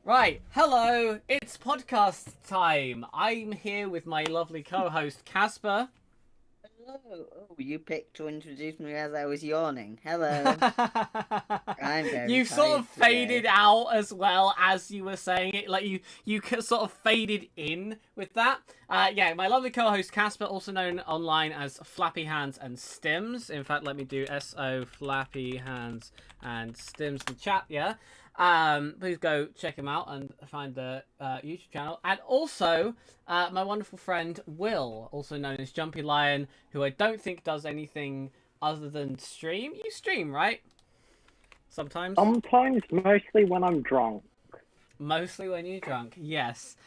Right, hello, it's podcast time. I'm here with my lovely co-host Casper. Hello. Oh, you picked to introduce me as I was yawning. Hello. I'm very You sort tired of faded today. out as well as you were saying it, like you sort of faded in with that. Yeah, my lovely co-host Casper, also known online as Flappy Hands and Stims. In fact, let me do SO Flappy Hands and Stims in the chat. Yeah. Please go check him out and find the YouTube channel. And also, my wonderful friend Will, also known as Jumpy Lion, who I don't think does anything other than stream. You stream, right? Sometimes? Sometimes, mostly when I'm drunk. Mostly when you're drunk, yes.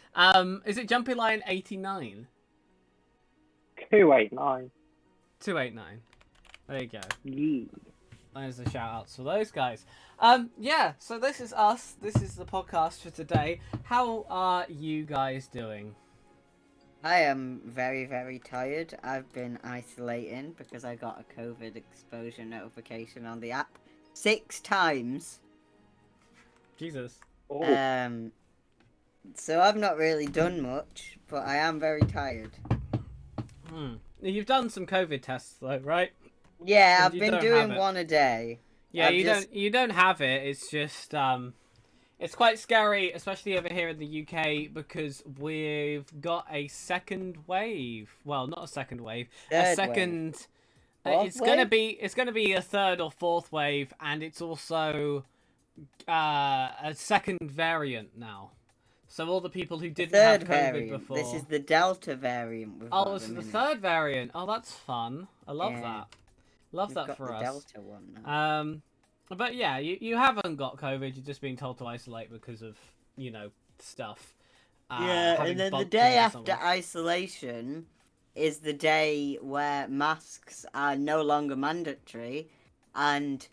Is it Jumpy Lion 89? 289. 289. There you go. Yee. There's the shout outs for those guys. Yeah, so this is us. This is the podcast for today. How are you guys doing? I am very, very tired. I've been isolating because I got a COVID exposure notification on the app 6 times. Jesus. Oh, So I've not really done much, but I am very tired. You've done some COVID tests though, right? Yeah, And I've you been don't have doing it. one a day. Yeah, I've you don't have it. It's just it's quite scary, especially over here in the UK, because we've got a second wave. Well, not a second wave, a Third wave. second. Fourth It's gonna be a third or fourth wave, and it's also a second variant now. So all the people who didn't have Third COVID variant. before. This is the Delta variant. Oh, this is the third variant. Oh, that's fun. I love Yeah. that. Love We've that got for the us. Delta one now. But yeah, you haven't got COVID. You're just being told to isolate because of stuff. Yeah, having and then the bumped day into after someone. isolation is the day where masks are no longer mandatory, and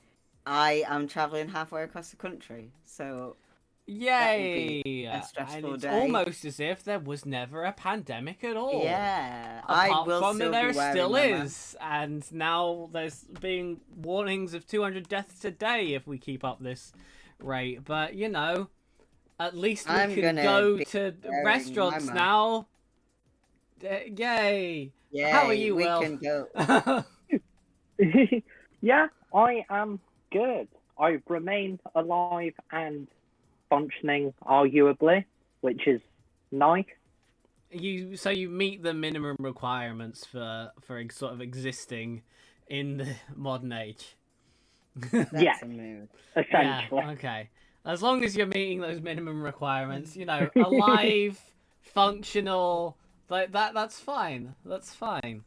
I am traveling halfway across the country. So Yay! a stressful And it's day. almost as if there was never a pandemic at all. yeah, Apart I will from still there be wearing still my is, mask. and now there's being warnings of 200 deaths a day if we keep up this rate. But at least we I'm can gonna go be to wearing restaurants my mask. now. Yay! Yeah, How are you, we Will? can go. yeah, I am good. I remain alive and functioning, arguably, which is nice. So you meet the minimum requirements for sort of existing in the modern age. That's Yeah. a move. Essentially. Yeah, okay. As long as you're meeting those minimum requirements, alive, functional, like that's fine. That's fine.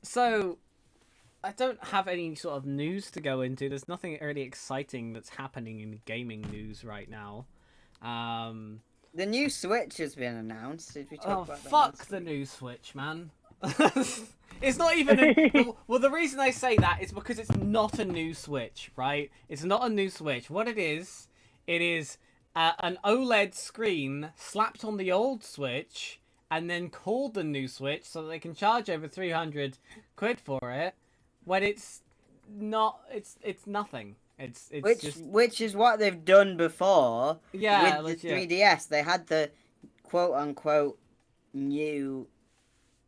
So I don't have any sort of news to go into. There's nothing really exciting that's happening in gaming news right now. The new Switch has been announced. Did we talk Oh, about that? fuck last the week? new Switch, man. It's not even well, the reason I say that is because it's not a new Switch, right? It's not a new Switch. What it is an OLED screen slapped on the old Switch and then called the new Switch so that they can charge over 300 quid for it when it's not, it's nothing. It's just, Which is what they've done before yeah, with the legit. 3DS. They had the quote unquote new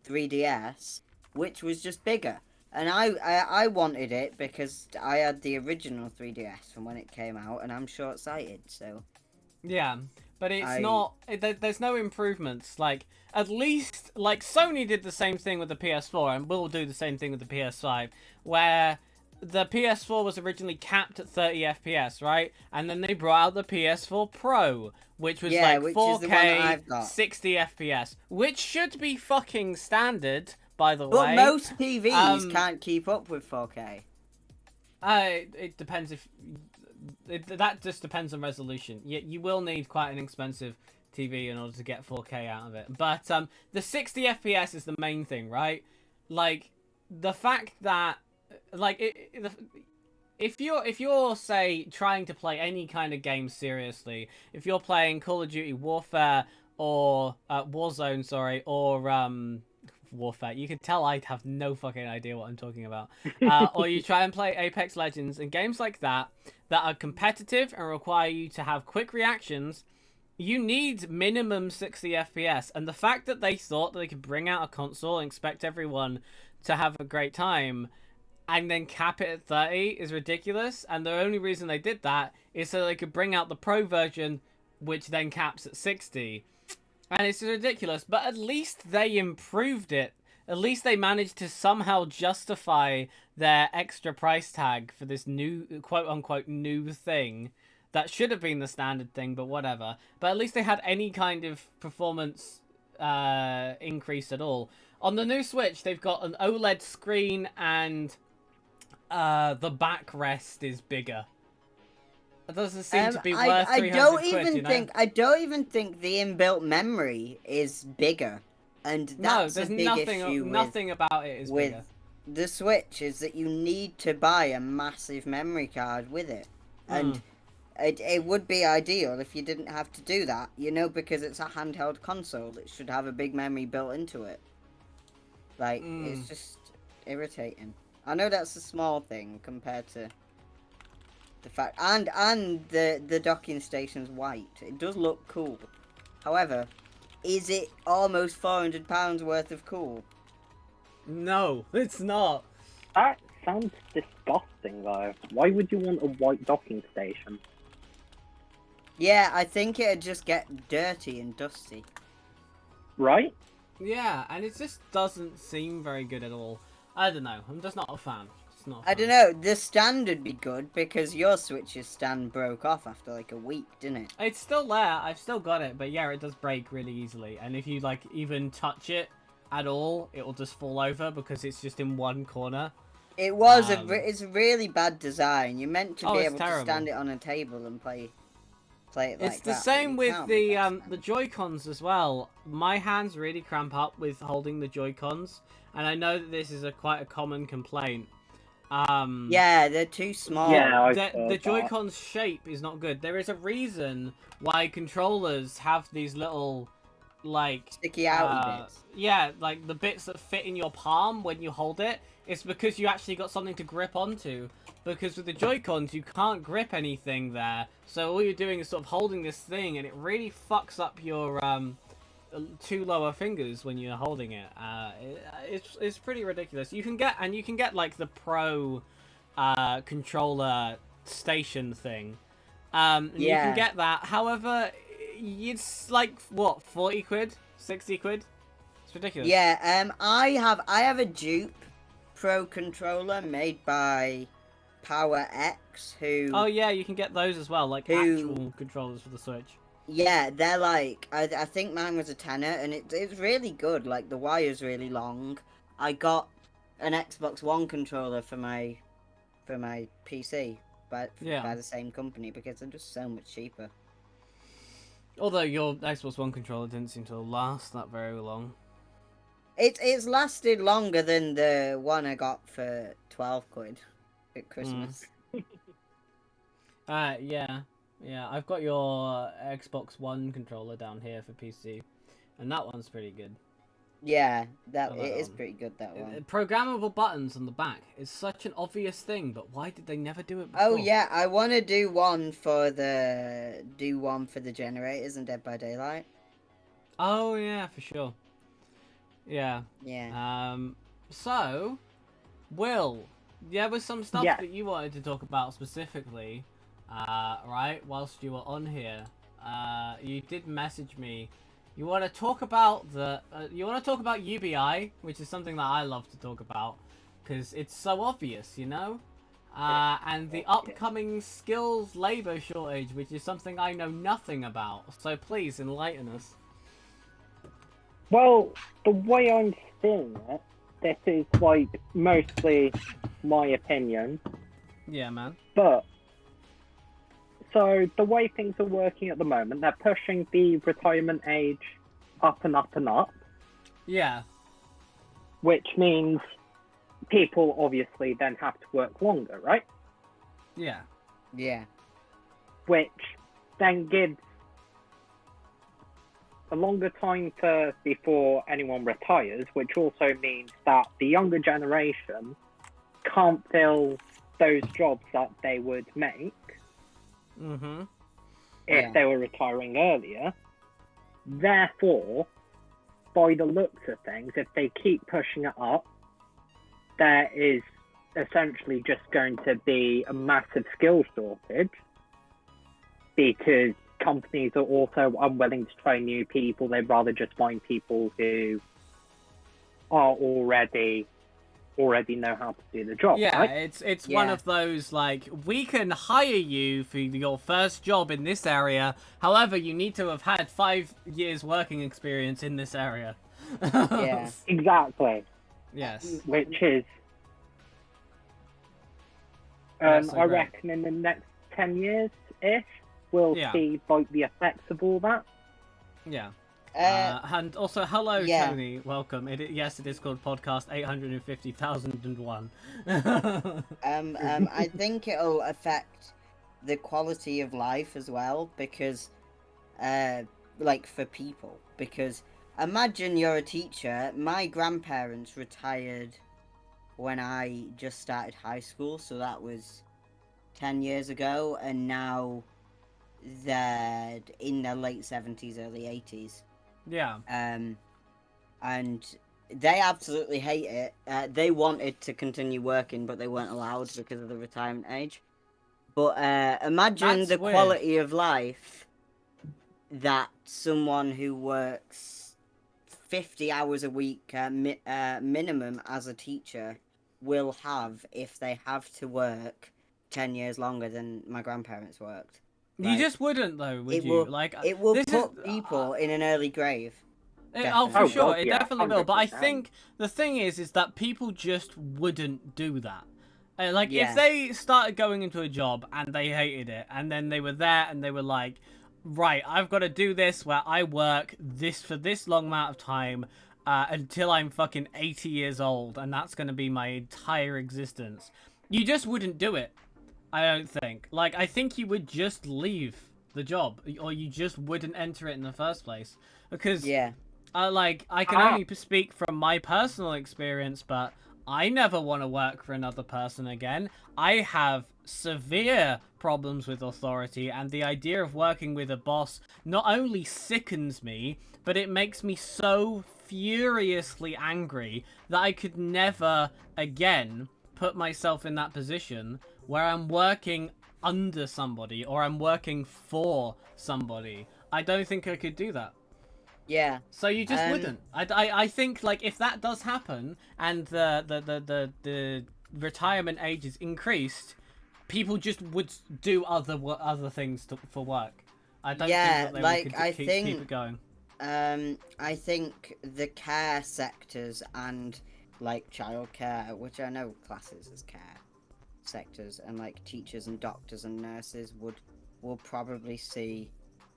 3DS, which was just bigger. And I wanted it because I had the original 3DS from when it came out, and I'm short sighted, so Yeah, but it's I- not. There's no improvements. Like at least, like Sony did the same thing with the PS4, and will do the same thing with the PS5, where the PS4 was originally capped at 30 FPS, right? And then they brought out the PS4 Pro, which was Yeah, like which is the one that 4K, I've got. 60 FPS, which should be fucking standard, by the but way. most TVs Um, can't keep up with 4K. It depends if that just depends on resolution. You will need quite an expensive TV in order to get 4K out of it. But the 60 FPS is the main thing, right? Like the fact that if you're say trying to play any kind of game seriously, if you're playing Call of Duty Warfare or Warzone, sorry, or Warfare. You can tell I have no fucking idea what I'm talking about. Or you try and play Apex Legends and games like that are competitive and require you to have quick reactions. You need minimum 60 FPS, and the fact that they thought that they could bring out a console and expect everyone to have a great time and then cap it at 30 is ridiculous. And the only reason they did that is so they could bring out the pro version, which then caps at 60. And it's ridiculous, but at least they improved it. At least they managed to somehow justify their extra price tag for this new, quote-unquote, new thing. That should have been the standard thing, but whatever. But at least they had any kind of performance increase at all. On the new Switch, they've got an OLED screen and the backrest is bigger. It doesn't seem to be worth 300 quid, you know? I don't even think the inbuilt memory is bigger, and that's there's a big issue nothing about it is with bigger. the Switch is that you need to buy a massive memory card with it, and it would be ideal if you didn't have to do that, you know, because it's a handheld console. It should have a big memory built into it. Like, it's just irritating. I know that's a small thing compared to the fact, and the docking station's white. It does look cool. However, is it almost £400 worth of cool? No, it's not. That sounds disgusting, though. Why would you want a white docking station? Yeah, I think it'd just get dirty and dusty. Right? Yeah, and it just doesn't seem very good at all. I don't know. I'm just not a fan. I don't know. The stand would be good because your Switch's stand broke off after like a week, didn't it? It's still there. I've still got it, but yeah, it does break really easily. And if you like even touch it at all, it will just fall over because it's just in one corner. It was it's a really bad design. You're meant to be able terrible. to stand it on a table and play it like that. It's the same with the Joy-Cons as well. My hands really cramp up with holding the Joy-Cons, and I know that this is quite a common complaint. Yeah, they're too small. Yeah, the Joy-Con's shape is not good. There is a reason why controllers have these little, like... sticky outy bits. Yeah, like the bits that fit in your palm when you hold it. It's because you actually got something to grip onto. Because with the Joy-Cons, you can't grip anything there. So all you're doing is sort of holding this thing, and it really fucks up your two lower fingers when you're holding it. It's pretty ridiculous. You can get like the Pro controller station thing. You can get that. However, it's like what, 40 quid, 60 quid. It's ridiculous. Yeah. I have a dupe Pro controller made by Power X. Who? Oh yeah, you can get those as well, like actual controllers for the Switch. Yeah, they're like, I think mine was a tenner, and it's really good. Like, the wire's really long. I got an Xbox One controller for my PC, but by the same company, because they're just so much cheaper. Although your Xbox One controller didn't seem to last that very long. It's lasted longer than the one I got for 12 quid at Christmas. Yeah, I've got your Xbox One controller down here for PC, and that one's pretty good. Yeah, it is pretty good, that one. Programmable buttons on the back is such an obvious thing, but why did they never do it before? Oh yeah, I want to do one for the generators in Dead by Daylight. Oh yeah, for sure. Yeah. Yeah. So, Will, there was some stuff that you wanted to talk about specifically. Right, whilst you were on here, you did message me. You want to talk about UBI, which is something that I love to talk about because it's so obvious, you know. And the upcoming skills labor shortage, which is something I know nothing about. So please enlighten us. Well, the way I'm seeing it, this is like mostly my opinion. Yeah, man. But so the way things are working at the moment, they're pushing the retirement age up and up and up. Yeah. Which means people obviously then have to work longer, right? Yeah. Yeah. Which then gives a longer time before anyone retires, which also means that the younger generation can't fill those jobs that they would make Mm-hmm. if they were retiring earlier. Therefore, by the looks of things, if they keep pushing it up, there is essentially just going to be a massive skill shortage because companies are also unwilling to try new people. They'd rather just find people who are already know how to do the job. Yeah, right? it's one Yeah. of those, like, we can hire you for your first job in this area. However, you need to have had 5 years working experience in this area. Yeah. Exactly. Yes. Which is, That's so I great. reckon in the next 10 years-ish, we'll Yeah. see like the effects of all that. Yeah. Uh, And also, hello, yeah. Tony. Welcome. Yes, it is called Podcast 850,001. I think it'll affect the quality of life as well because, like for people, because imagine you're a teacher. My grandparents retired when I just started high school, so that was 10 years ago, and now they're in their late 70s, early 80s. Yeah. And they absolutely hate it. They wanted to continue working, but they weren't allowed because of the retirement age. But imagine That's the weird. quality of life that someone who works 50 hours a week minimum as a teacher will have if they have to work 10 years longer than my grandparents worked. You Like, just wouldn't, though, would it you? will, Like, it will this put is, people in an early grave. Oh, for Oh, sure, God, it yeah, definitely will. But I 100%. think the thing is that people just wouldn't do that. Like, Yeah. if they started going into a job and they hated it, and then they were there and they were like, right, I've got to do this where I work this for this long amount of time until I'm fucking 80 years old, and that's going to be my entire existence. You just wouldn't do it, I don't think. Like, I think you would just leave the job, or you just wouldn't enter it in the first place. Because Yeah. I can only speak from my personal experience, but I never want to work for another person again. I have severe problems with authority, and the idea of working with a boss not only sickens me, but it makes me so furiously angry that I could never again put myself in that position where I'm working under somebody or I'm working for somebody. I don't think I could do that. Yeah. So you just wouldn't. I think, like, if that does happen and the retirement age is increased, people just would do other things for work. I don't Yeah, think that they like, would I keep think- it going. I think the care sectors and like childcare, which I know classes as care sectors, and like teachers and doctors and nurses will probably see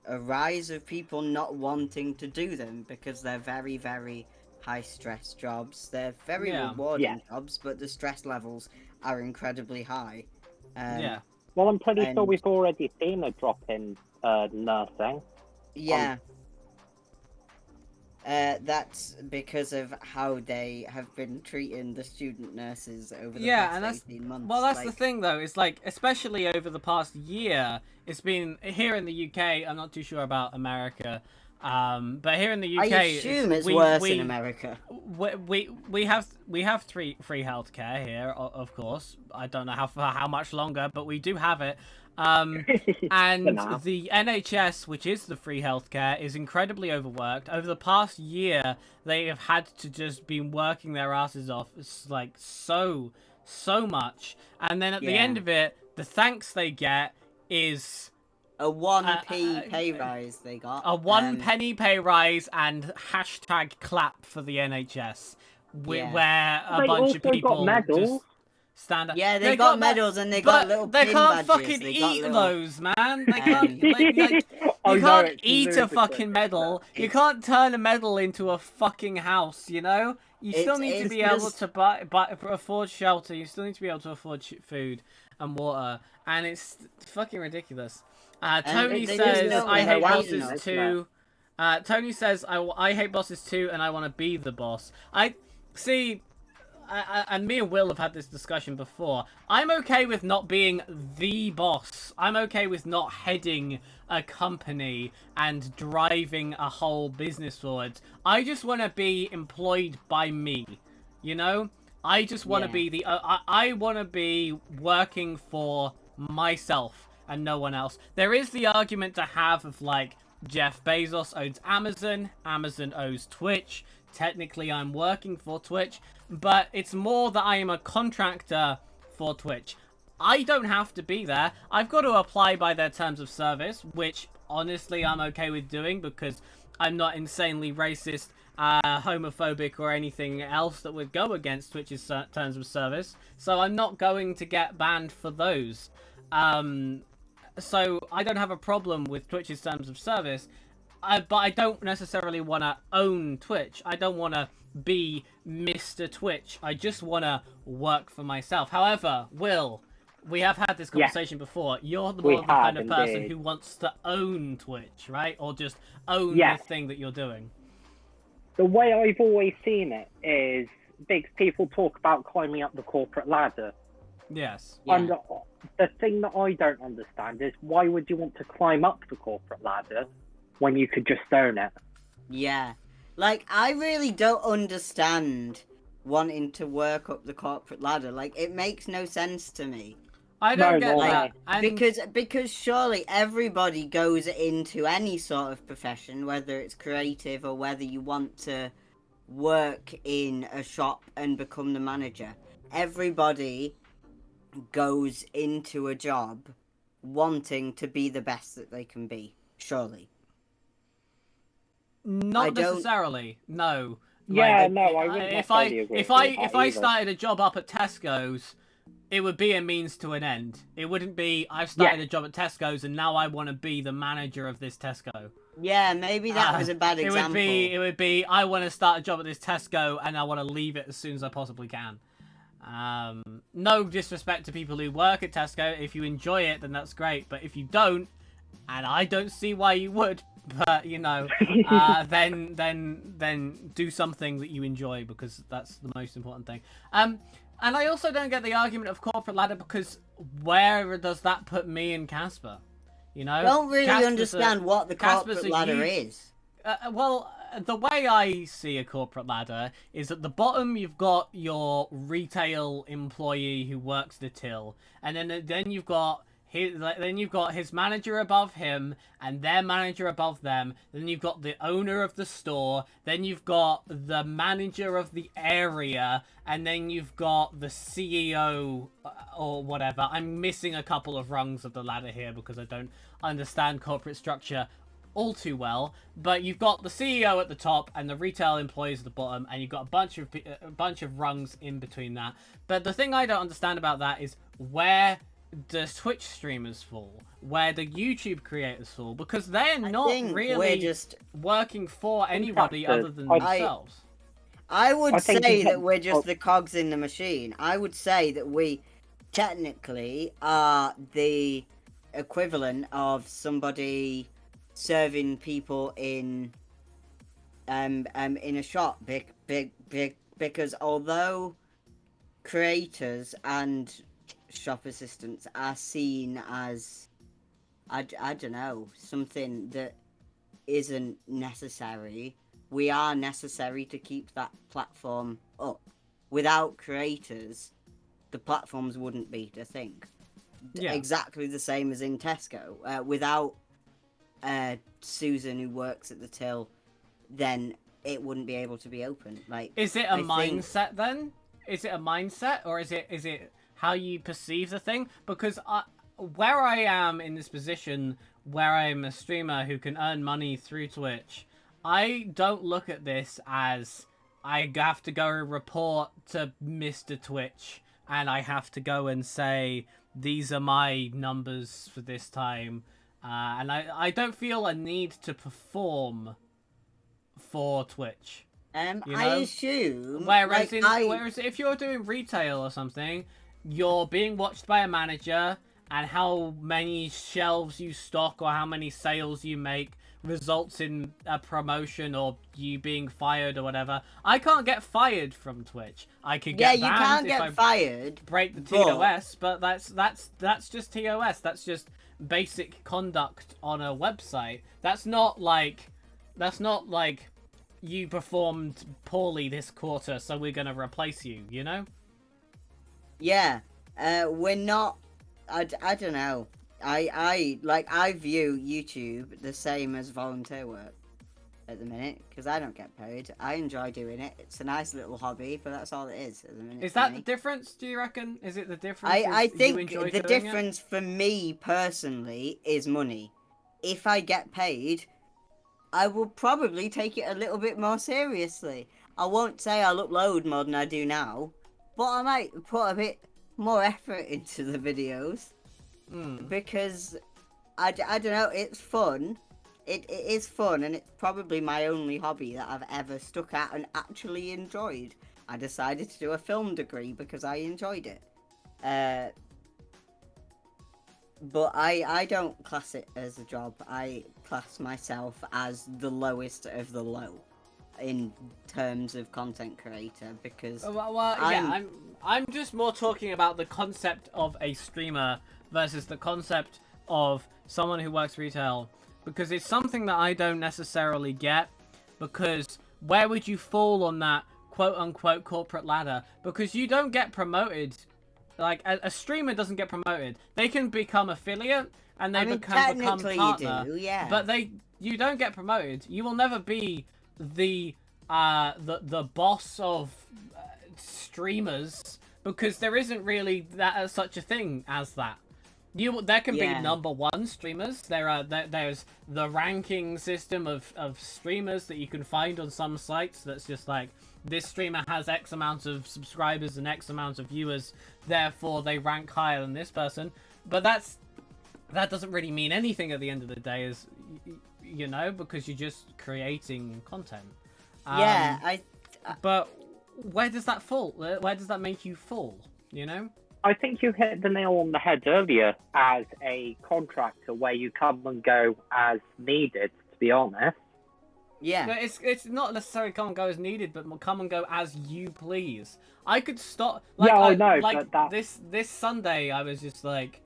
a rise of people not wanting to do them because they're very, very high stress jobs. They're very Yeah. rewarding Yeah. jobs, but the stress levels are incredibly high. Yeah. Well, I'm pretty sure And- we've already seen a drop in nursing. Yeah. That's because of how they have been treating the student nurses over the Yeah, past and that's 18 months. well, that's the like, thing though. It's like, especially over the past year, it's been here in the UK. I'm not too sure about America, but here in the UK, I assume it's worse in America. We have free healthcare here, of course. I don't know for how much longer, but we do have it. And now. the NHS, which is the free healthcare, is incredibly overworked. Over the past year, they have had to just been working their asses off, like so much. And then at the Yeah. end of it, the thanks they get is A 1p pay rise they got. a 1 penny pay rise and hashtag clap for the NHS, Yeah. where a They bunch also of people got medals. just stand up. Yeah, they got me- medals and they but got little they pin can't badges. fucking They got eat little- those, man. They can't. Like, I you know, can't it's eat a ludicrous. fucking medal. You It's- can't turn a medal into a fucking house. You know. You still need to it's be able just- to afford shelter. You still need to be able to afford food and water, and it's fucking ridiculous. Tony they says, just don't "I hate know how bosses to too." Tony says, I hate bosses too, and I want to be the boss. I see. And me and Will have had this discussion before. I'm okay with not being the boss. I'm okay with not heading a company and driving a whole business forward. I just want to be employed by me. You know? I just want to be the... I want to be working for myself and no one else. There is the argument to have of, like, Jeff Bezos owns Amazon. Amazon owns Twitch. Technically, I'm working for Twitch, but it's more that I am a contractor for Twitch. I don't have to be there. I've got to apply by their terms of service, which honestly I'm okay with doing because I'm not insanely racist, homophobic, or anything else that would go against Twitch's terms of service. So I'm not going to get banned for those. So I don't have a problem with Twitch's terms of service. But I don't necessarily want to own Twitch. I don't want to be Mr. Twitch. I just want to work for myself. However, Will, we have had this conversation before. You're the more the kind of person who wants to own Twitch, right? Or just own the thing that you're doing. The way I've always seen it is big people talk about climbing up the corporate ladder. Yes. Yeah. And the thing that I don't understand is why would you want to climb up the corporate ladder when you could just own it? Yeah. Like, I really don't understand wanting to work up the corporate ladder. Like, it makes no sense to me. I don't get no, that. And... Because surely everybody goes into any sort of profession, whether it's creative or whether you want to work in a shop and become the manager. Everybody goes into a job wanting to be the best that they can be, surely. Not necessarily. No. Yeah, like, no, I wouldn't necessarily agree with that if I either. started a job up at Tesco's, it would be a means to an end. It wouldn't be I've started a job at Tesco's and now I want to be the manager of this Tesco. Yeah, maybe that was a bad example. It would be I want to start a job at this Tesco and I want to leave it as soon as I possibly can. No disrespect to people who work at Tesco. If you enjoy it, then that's great. But if you don't, and I don't see why you would, but you know, then do something that you enjoy because that's the most important thing. And I also don't get the argument of corporate ladder because where does that put me and Casper? You know, I don't really Casper's understand what the corporate ladder is. Well, the way I see a corporate ladder is at the bottom you've got your retail employee who works the till, and then you've got his manager above him, and their manager above them. Then you've got the owner of the store. Then you've got the manager of the area, and then you've got the CEO or whatever. I'm missing a couple of rungs of the ladder here because I don't understand corporate structure all too well. But you've got the CEO at the top and the retail employees at the bottom, and you've got a bunch of rungs in between that. But the thing I don't understand about that is where the Twitch streamers fall, where the YouTube creators fall, because they're not really just working for anybody other than themselves. I would say that we're just the cogs in the machine. I would say that we technically are the equivalent of somebody serving people in a shop, because although creators and shop assistants are seen as I don't know, something that isn't necessary, we are necessary to keep that platform up. Without creators, the platforms wouldn't be the thing. Yeah. Exactly the same as in Tesco. Without Susan who works at the till, then it wouldn't be able to be open. Like, is it a mindset then? Is it a mindset, or is it how you perceive the thing? Because where I am in this position, where I'm a streamer who can earn money through Twitch, I don't look at this as I have to go report to Mr. Twitch and I have to go and say these are my numbers for this time, and I don't feel a need to perform for Twitch. You know? I assume. Whereas if you're doing retail or something, you're being watched by a manager, and how many shelves you stock or how many sales you make results in a promotion or you being fired or whatever. I can't get fired from Twitch. I could Yeah, get you banned can't if get I fired. break the but- TOS, but that's just TOS. That's just basic conduct on a website. That's not like you performed poorly this quarter, so we're gonna replace you, you know? Yeah, we're not. I don't know. I view YouTube the same as volunteer work at the minute because I don't get paid. I enjoy doing it. It's a nice little hobby, but that's all it is at the minute. Is for that me. the difference? Do you reckon? Is it the difference? I is you think enjoy the doing it? difference for me personally is money. If I get paid, I will probably take it a little bit more seriously. I won't say I'll upload more than I do now, but I might put a bit more effort into the videos because I don't know, it's fun. It is fun, and it's probably my only hobby that I've ever stuck at and actually enjoyed. I decided to do a film degree because I enjoyed it. But I don't class it as a job. I class myself as the lowest of the low in terms of content creator because yeah, I'm just more talking about the concept of a streamer versus the concept of someone who works retail, because it's something that I don't necessarily get. Because where would you fall on that quote unquote corporate ladder? Because you don't get promoted. Like a streamer doesn't get promoted. They can become affiliate and they become technically partner. you do, yeah. But you don't get promoted. You will never be the boss of streamers because there isn't really such a thing as that. There can be number one streamers. There's the ranking system of streamers that you can find on some sites. That's just like, this streamer has X amount of subscribers and X amount of viewers, therefore they rank higher than this person. But that doesn't really mean anything at the end of the day, is you know, because you're just creating content. But where does that fall? Where does that make you fall? You know? I think you hit the nail on the head earlier as a contractor where you come and go as needed, to be honest. Yeah. No, it's not necessarily come and go as needed, but come and go as you please. I could stop. Like, Yeah, I know, Like but that... this Sunday, I was just like,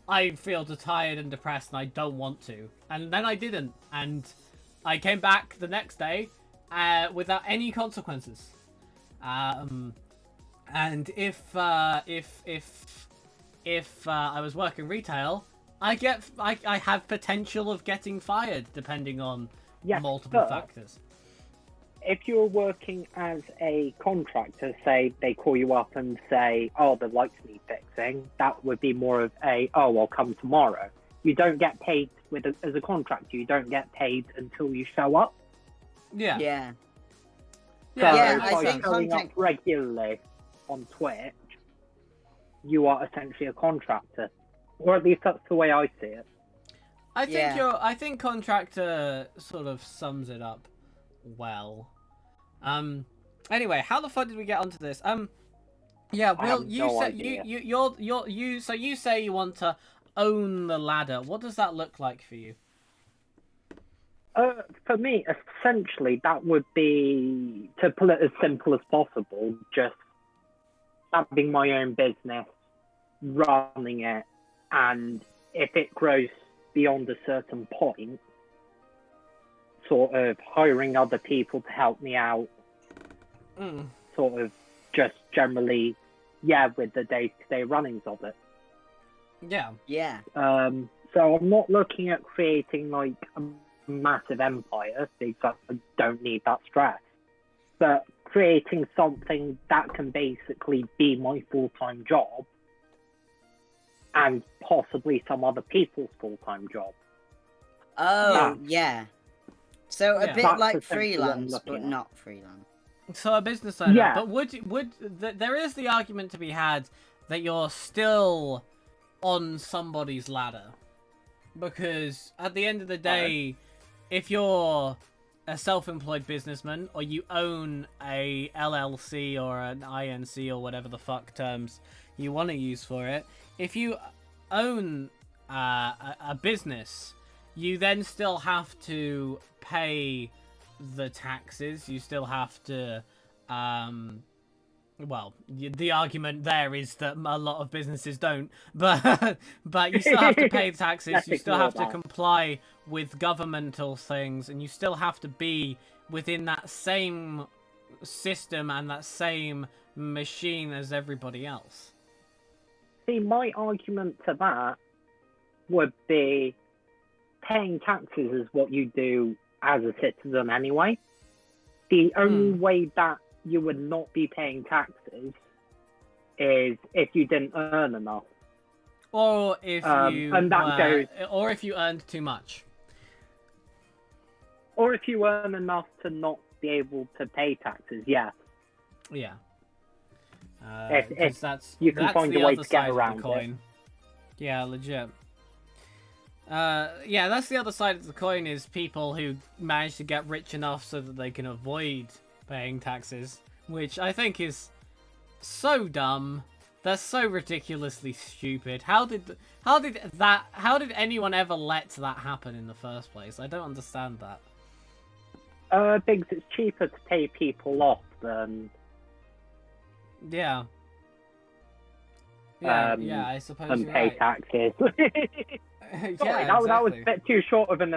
I feel tired and depressed, and I don't want to. And then I didn't, and I came back the next day, without any consequences. And if I was working retail, I have potential of getting fired depending on multiple factors. If you're working as a contractor, say they call you up and say, "Oh, the lights need fixing," that would be more of a, "Oh, I'll come tomorrow." You don't get paid as a contractor. You don't get paid until you show up. Yeah. Yeah. So Yeah, by I think showing up regularly on Twitch, you are essentially a contractor, or at least that's the way I see it. I think contractor sort of sums it up well. Anyway, how the fuck did we get onto this? Yeah, Will, you said you say you want to own the ladder. What does that look like for you? For me, essentially, that would be, to put it as simple as possible, just having my own business, running it, and if it grows beyond a certain point, sort of hiring other people to help me out, sort of just generally, with the day-to-day runnings of it. Yeah. Yeah. So I'm not looking at creating like a massive empire because I don't need that stress, but creating something that can basically be my full-time job and possibly some other people's full-time job. Oh, yeah. So a bit That's like essentially what I'm freelance, looking but at. not freelance. So a business owner. Yeah. But would there is the argument to be had that you're still on somebody's ladder, because at the end of the day, if you're a self-employed businessman or you own a LLC or an INC or whatever the fuck terms you want to use for it, if you own a business, you then still have to pay the taxes. You still have to, well, the argument there is that a lot of businesses don't, but you still have to pay taxes. Let's You still ignore have to that. comply with governmental things, and you still have to be within that same system and that same machine as everybody else. See, my argument to that would be paying taxes is what you do as a citizen anyway. The only way that you would not be paying taxes is if you didn't earn enough. Or if you and that goes, or if you earned too much. or if you earn enough to not be able to pay taxes, yes. Yeah. If 'cause that's you can that's find the a way other to get side of around the coin. Yeah, legit. Yeah, that's the other side of the coin, is people who manage to get rich enough so that they can avoid paying taxes, which I think is so dumb. That's so ridiculously stupid. How did anyone ever let that happen in the first place? I don't understand that. Because it's cheaper to pay people off than Yeah. Yeah, I suppose than you're pay right. taxes. Yeah, Sorry, that was a exactly. bit too short of an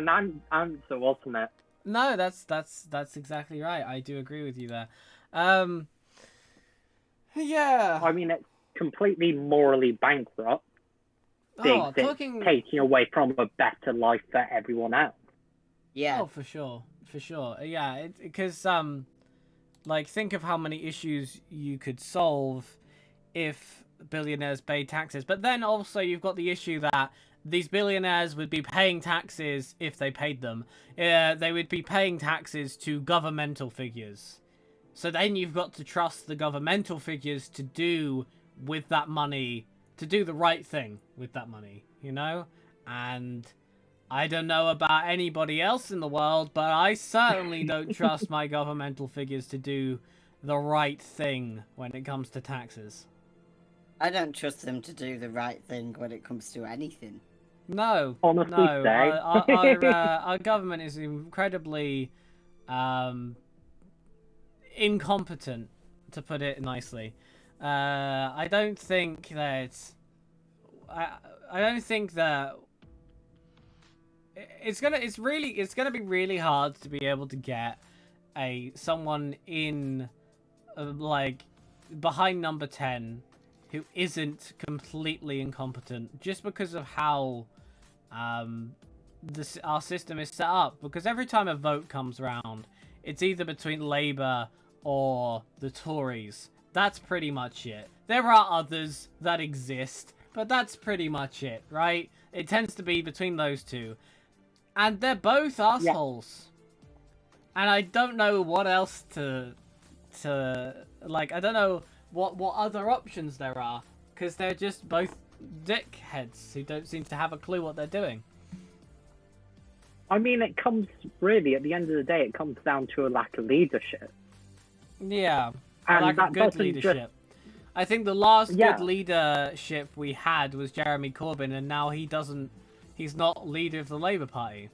answer, wasn't it? No, that's exactly right. I do agree with you there. Yeah. I mean, it's completely morally bankrupt. Oh, It's talking. taking away from a better life for everyone else. Yeah. Oh, for sure. Yeah, because like, think of how many issues you could solve if billionaires paid taxes. But then also you've got the issue that these billionaires would be paying taxes if they paid them. They would be paying taxes to governmental figures. So then you've got to trust the governmental figures to do with that money, to do the right thing with that money, you know? And I don't know about anybody else in the world, but I certainly don't trust my governmental figures to do the right thing when it comes to taxes. I don't trust them to do the right thing when it comes to anything. No, Honestly, no. say. Our government is incredibly incompetent, to put it nicely. I don't think that. I don't think that. It's gonna be really hard to be able to get someone in like behind number 10 who isn't completely incompetent, just because of how our system is set up. Because every time a vote comes around, it's either between Labour or the Tories. That's pretty much it. There are others that exist, but that's pretty much it, right? It tends to be between those two. And they're both assholes. Yeah. And I don't know what else to like, I don't know what other options there are, because they're just both dickheads who don't seem to have a clue what they're doing. I mean, it comes really, at the end of the day, it comes down to a lack of leadership. Yeah, And lack that of good doesn't leadership. I think the last good leadership we had was Jeremy Corbyn, and now he's not leader of the Labour Party.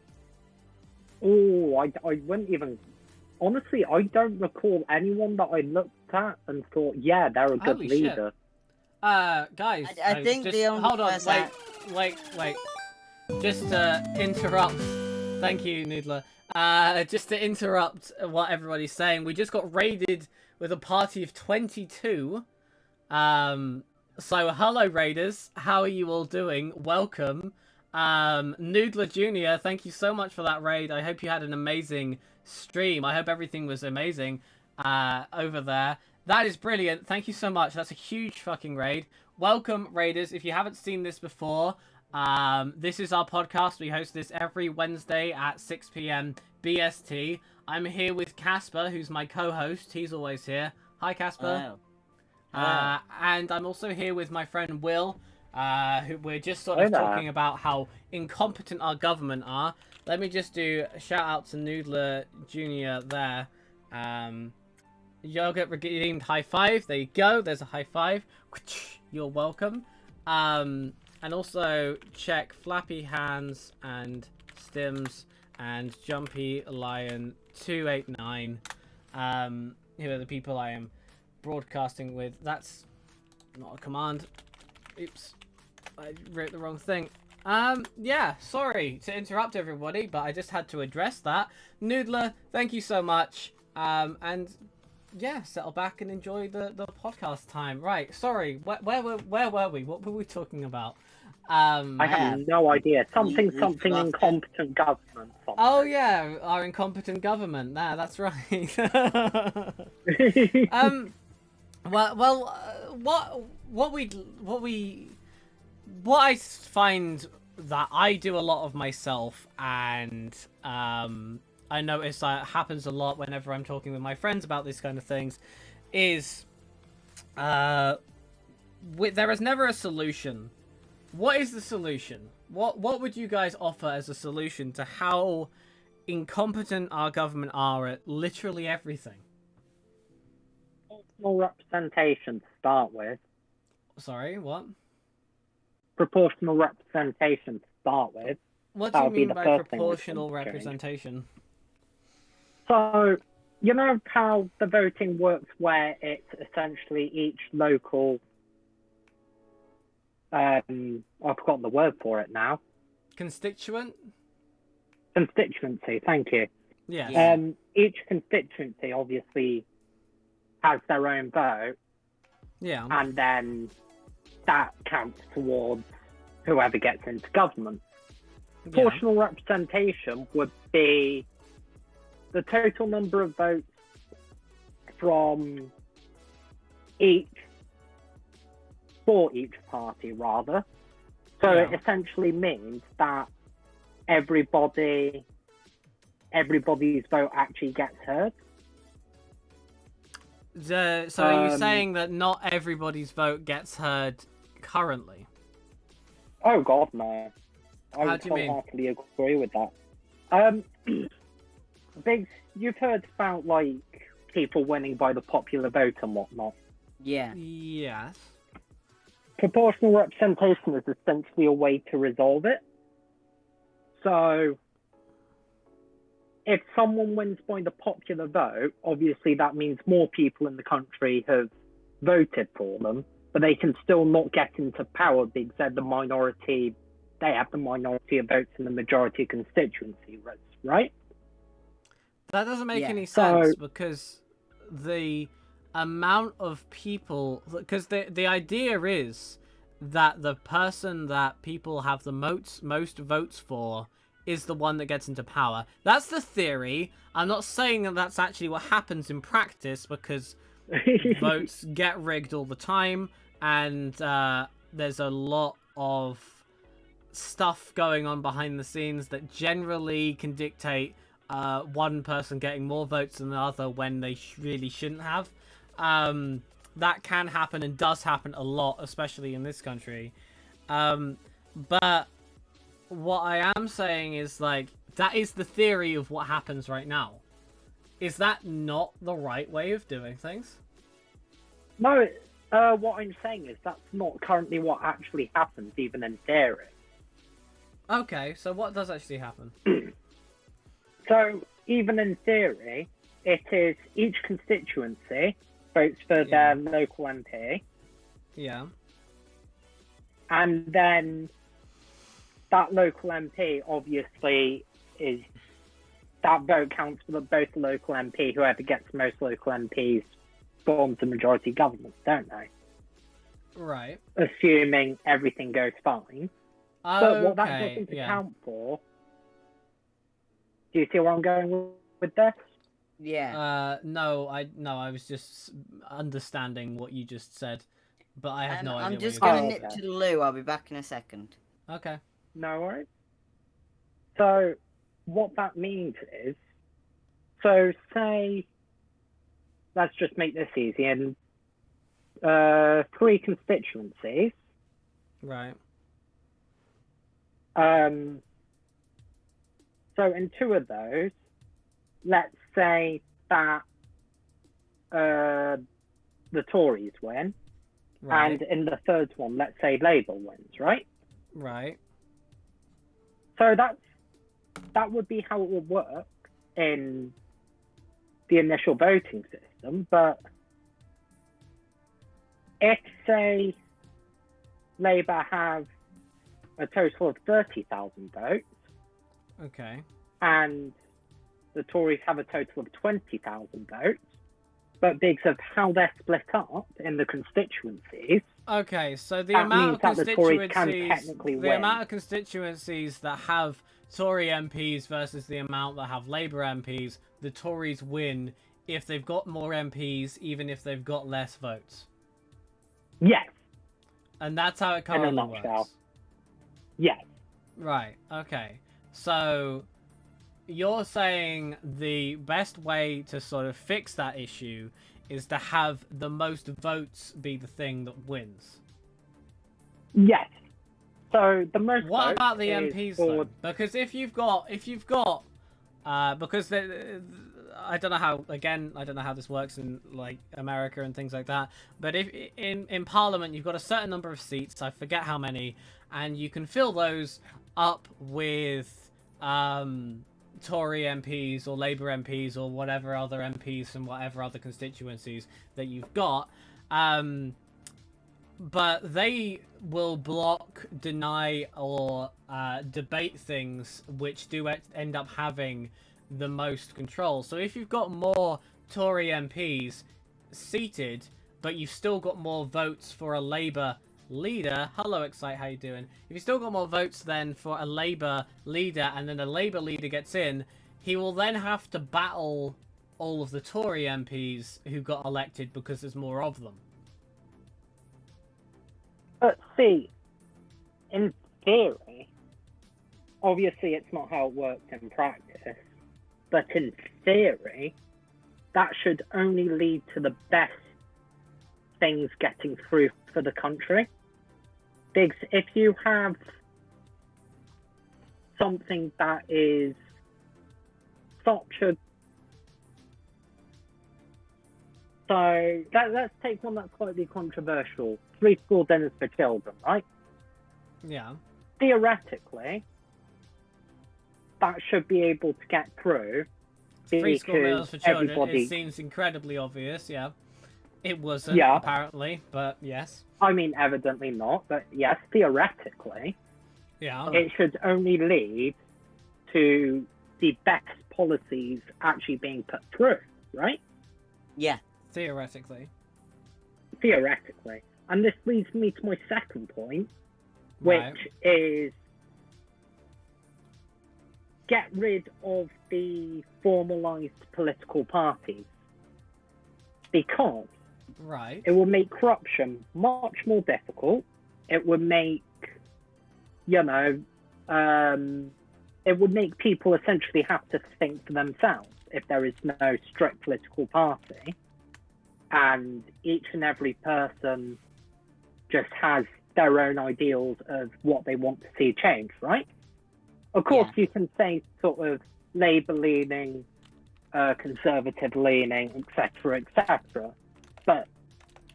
Oh, I wouldn't even... Honestly, I don't recall anyone that I looked at and thought, yeah, they're a good Holy leader. Shit. Guys, I think just, the only hold on, person wait. Just to interrupt. Thank you, Noodler. Just to interrupt what everybody's saying, we just got raided with a party of 22. So hello, Raiders. How are you all doing? Welcome. Noodler Jr., thank you so much for that raid. I hope you had an amazing stream. I hope everything was amazing over there. That is brilliant. Thank you so much. That's a huge fucking raid. Welcome, Raiders. If you haven't seen this before, this is our podcast. We host this every Wednesday at 6 p.m. BST. I'm here with Casper, who's my co-host. He's always here. Hi, Casper. Hello. And I'm also here with my friend Will, who we're just sort of talking about how incompetent our government are. Let me just do a shout out to Noodler Jr. there. Yogurt redeemed high five. There you go. There's a high five. You're welcome. And also check Flappy Hands and Stims and Jumpy Lion 289. Who are the people I am broadcasting with? That's not a command. Oops, I wrote the wrong thing. Yeah, sorry to interrupt everybody, but I just had to address that. Noodler, thank you so much. And yeah, settle back and enjoy the podcast time. Right, sorry, where were we? What were we talking about? I have no idea. Something incompetent government. Something. Oh yeah, our incompetent government. That's right. What I find that I do a lot of myself, and I notice that happens a lot whenever I'm talking with my friends about these kind of things, is there is never a solution. What is the solution? What would you guys offer as a solution to how incompetent our government are at literally everything? Proportional representation to start with. Sorry, what? Proportional representation to start with. What do you mean by proportional representation? So, you know how the voting works where it's essentially each local... I've forgotten the word for it now. Constituency, thank you. Yeah. Each constituency obviously has their own vote. Yeah. And then that counts towards whoever gets into government. Proportional representation would be the total number of votes from for each party, rather. So it essentially means that everybody's vote actually gets heard. So are you saying that not everybody's vote gets heard currently? Oh God, no. I How would do you mean? wholeheartedly agree with that. You've heard about like people winning by the popular vote and whatnot. Yeah. Yes. Proportional representation is essentially a way to resolve it. So, if someone wins by the popular vote, obviously that means more people in the country have voted for them, but they can still not get into power because they're the minority. They have the minority of votes in the majority of constituency votes, right? That doesn't make any sense because the amount of people, because the idea is that the person that people have the most votes for is the one that gets into power. That's the theory. I'm not saying that that's actually what happens in practice because votes get rigged all the time, and there's a lot of stuff going on behind the scenes that generally can dictate one person getting more votes than the other when they really shouldn't have. That can happen and does happen a lot, especially in this country. But what I am saying is, like, that is the theory of what happens right now. Is that not the right way of doing things? No, what I'm saying is that's not currently what actually happens, even in theory. Okay, so what does actually happen? So, even in theory, it is each constituency votes for their local MP. Yeah. And then that local MP obviously is... That vote counts for both the local MP. Whoever gets most local MPs forms the majority government, don't they? Right. Assuming everything goes fine. But what that doesn't account for... Do you see where I'm going with this? Yeah. No, I was just understanding what you just said, but I have no idea. I'm what just you're going to nip to the loo. I'll be back in a second. Okay. No worries. So, what that means is, so say, let's just make this easy, in 3 constituencies. Right. So in 2 of those, let's say that the Tories win, Right. and in the 3rd one, let's say Labour wins, right? Right. So that would be how it would work in the initial voting system. But if, say, Labour have a total of 30,000 votes, Okay. and the Tories have a total of 20,000 votes, but because of how they're split up in the constituencies, Okay, so the that amount means of that the Tories can constituencies, technically the win. amount of constituencies that have Tory MPs versus the amount that have Labour MPs, the Tories win if they've got more MPs, even if they've got less votes. Yes, And that's how it in a currently nutshell. works. Yes. Right, okay. So, you're saying the best way to sort of fix that issue is to have the most votes be the thing that wins. Yes. So the most What votes about the is MPs for... though? Because if you've got, because I don't know how. Again, I don't know how this works in like America and things like that. But if in Parliament you've got a certain number of seats, I forget how many, and you can fill those up with Tory MPs or Labour MPs or whatever other MPs from whatever other constituencies that you've got. But they will block, deny, or debate things which do end up having the most control. So if you've got more Tory MPs seated, but you've still got more votes for a Labour leader, hello Excite, how you doing? If you've still got more votes then for a Labour leader, and then a Labour leader gets in, he will then have to battle all of the Tory MPs who got elected because there's more of them. But see, in theory, obviously it's not how it works in practice, but in theory, that should only lead to the best things getting through for the country. Because if you have something that is such a... So let's take one that's slightly controversial. Free school dinners for children, right? Yeah. Theoretically, that should be able to get through. Free school meals for children, everybody... it seems incredibly obvious, yeah. It wasn't, Yeah. apparently, but yes. I mean, evidently not, but yes, theoretically, Yeah. it should only lead to the best policies actually being put through, right? Yeah. Theoretically. Theoretically. And this leads me to my second point, which Right. is get rid of the formalized political parties, because Right. it will make corruption much more difficult. It would make, it would make people essentially have to think for themselves if there is no strict political party, and each and every person just has their own ideals of what they want to see change, right? Of course, Yeah. you can say sort of Labour-leaning, Conservative-leaning, etc., but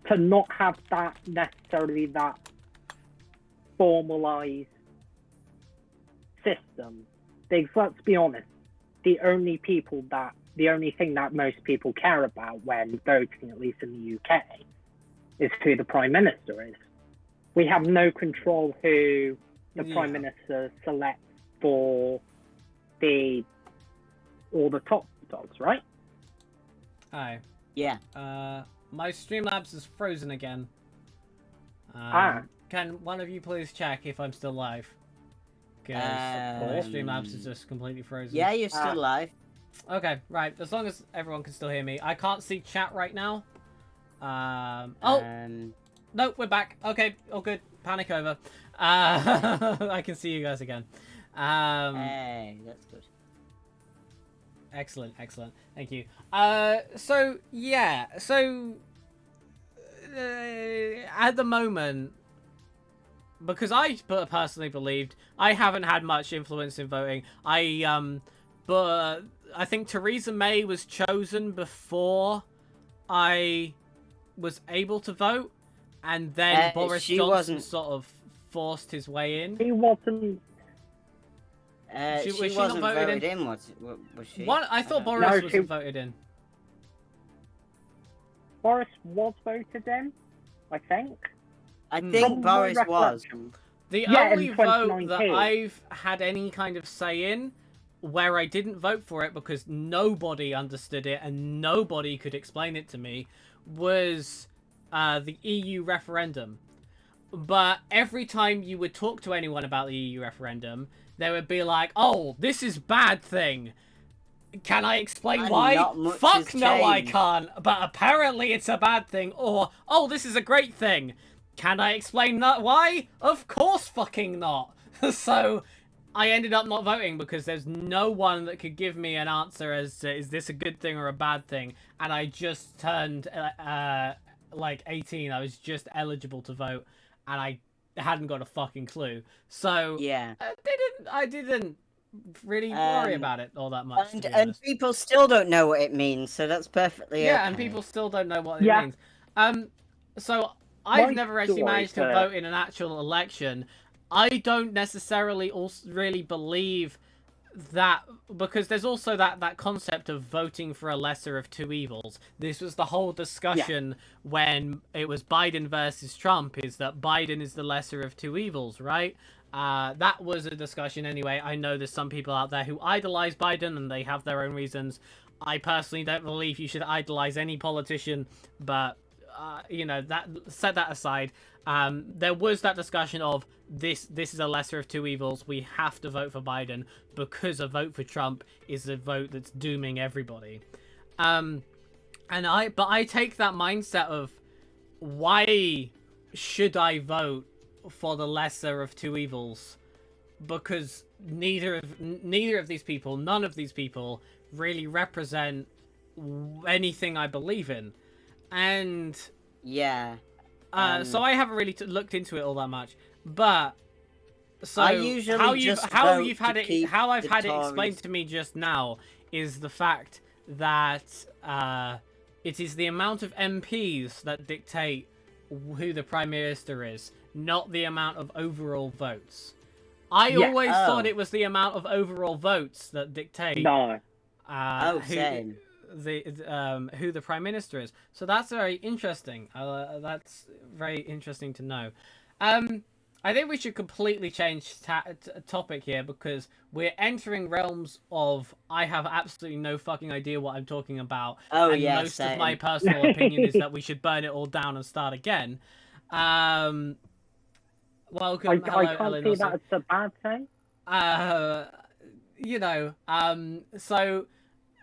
to not have that necessarily that formalised system, because let's be honest, the only thing that most people care about when voting, at least in the UK, is who the Prime Minister is. We have no control who the Prime Minister selects for all the top dogs, right? Hi. Yeah. My Streamlabs is frozen again. Can one of you please check if I'm still live? Because my Streamlabs is just completely frozen. Yeah, you're still live. Okay, right. As long as everyone can still hear me. I can't see chat right now. No, we're back. Okay, all good. Panic over. I can see you guys again. Hey, that's good. Excellent, excellent. Thank you. So yeah, at the moment, because I personally believed I haven't had much influence in voting. But I think Theresa May was chosen before I was able to vote, and then Boris Johnson sort of forced his way in. He wasn't. She was she not wasn't voted voted in? in, was she? What? I thought don't Boris No, was she- voted in. Boris was voted in, I think. I From think my Boris was. recollection. The Yeah, in only vote that 2019. I've had any kind of say in where I didn't vote for it because nobody understood it and nobody could explain it to me was the EU referendum. But every time you would talk to anyone about the EU referendum, they would be like, "Oh, this is bad thing. Can I explain And why? not much Fuck has no, I changed." can't. But apparently it's a bad thing." Or, "Oh, this is a great thing. Can I explain that why? Of course fucking not." So I ended up not voting because there's no one that could give me an answer as to is this a good thing or a bad thing. And I just turned like 18. I was just eligible to vote and I hadn't got a fucking clue. So Yeah. I didn't really worry Um, about it all that much. to be And honest. people still don't know what it means, so that's perfectly Yeah, okay. and people still don't know what it Yeah. means. So I've My never actually story managed to to- vote in an actual election. I don't necessarily also really believe that because there's also that concept of voting for a lesser of two evils. This was the whole discussion when it was Biden versus Trump, is that Biden is the lesser of two evils, right? That was a discussion anyway. I know there's some people out there who idolize Biden and they have their own reasons. I personally don't believe you should idolize any politician, but that set that aside. There was that discussion of this is a lesser of two evils. We have to vote for Biden because a vote for Trump is a vote that's dooming everybody. But I take that mindset of why should I vote for the lesser of two evils? Because neither of these people, none of these people really represent anything I believe in. And Yeah. so I haven't really looked into it all that much, but so I usually how you've just how vote you've to had it keep how I've the had it Tories- explained to me just now is the fact that it is the amount of MPs that dictate who the Prime Minister is, not the amount of overall votes. I Yeah. always Oh. thought it was the amount of overall votes that dictate No. Same. who the Prime Minister is. So that's very interesting. That's very interesting to know. I think we should completely change topic here because we're entering realms of I have absolutely no fucking idea what I'm talking about. Oh, and yeah, most of same. my personal opinion is that we should burn it all down and start again. Welcome, I hello, can't Ellen. see Also. that as a bad thing. So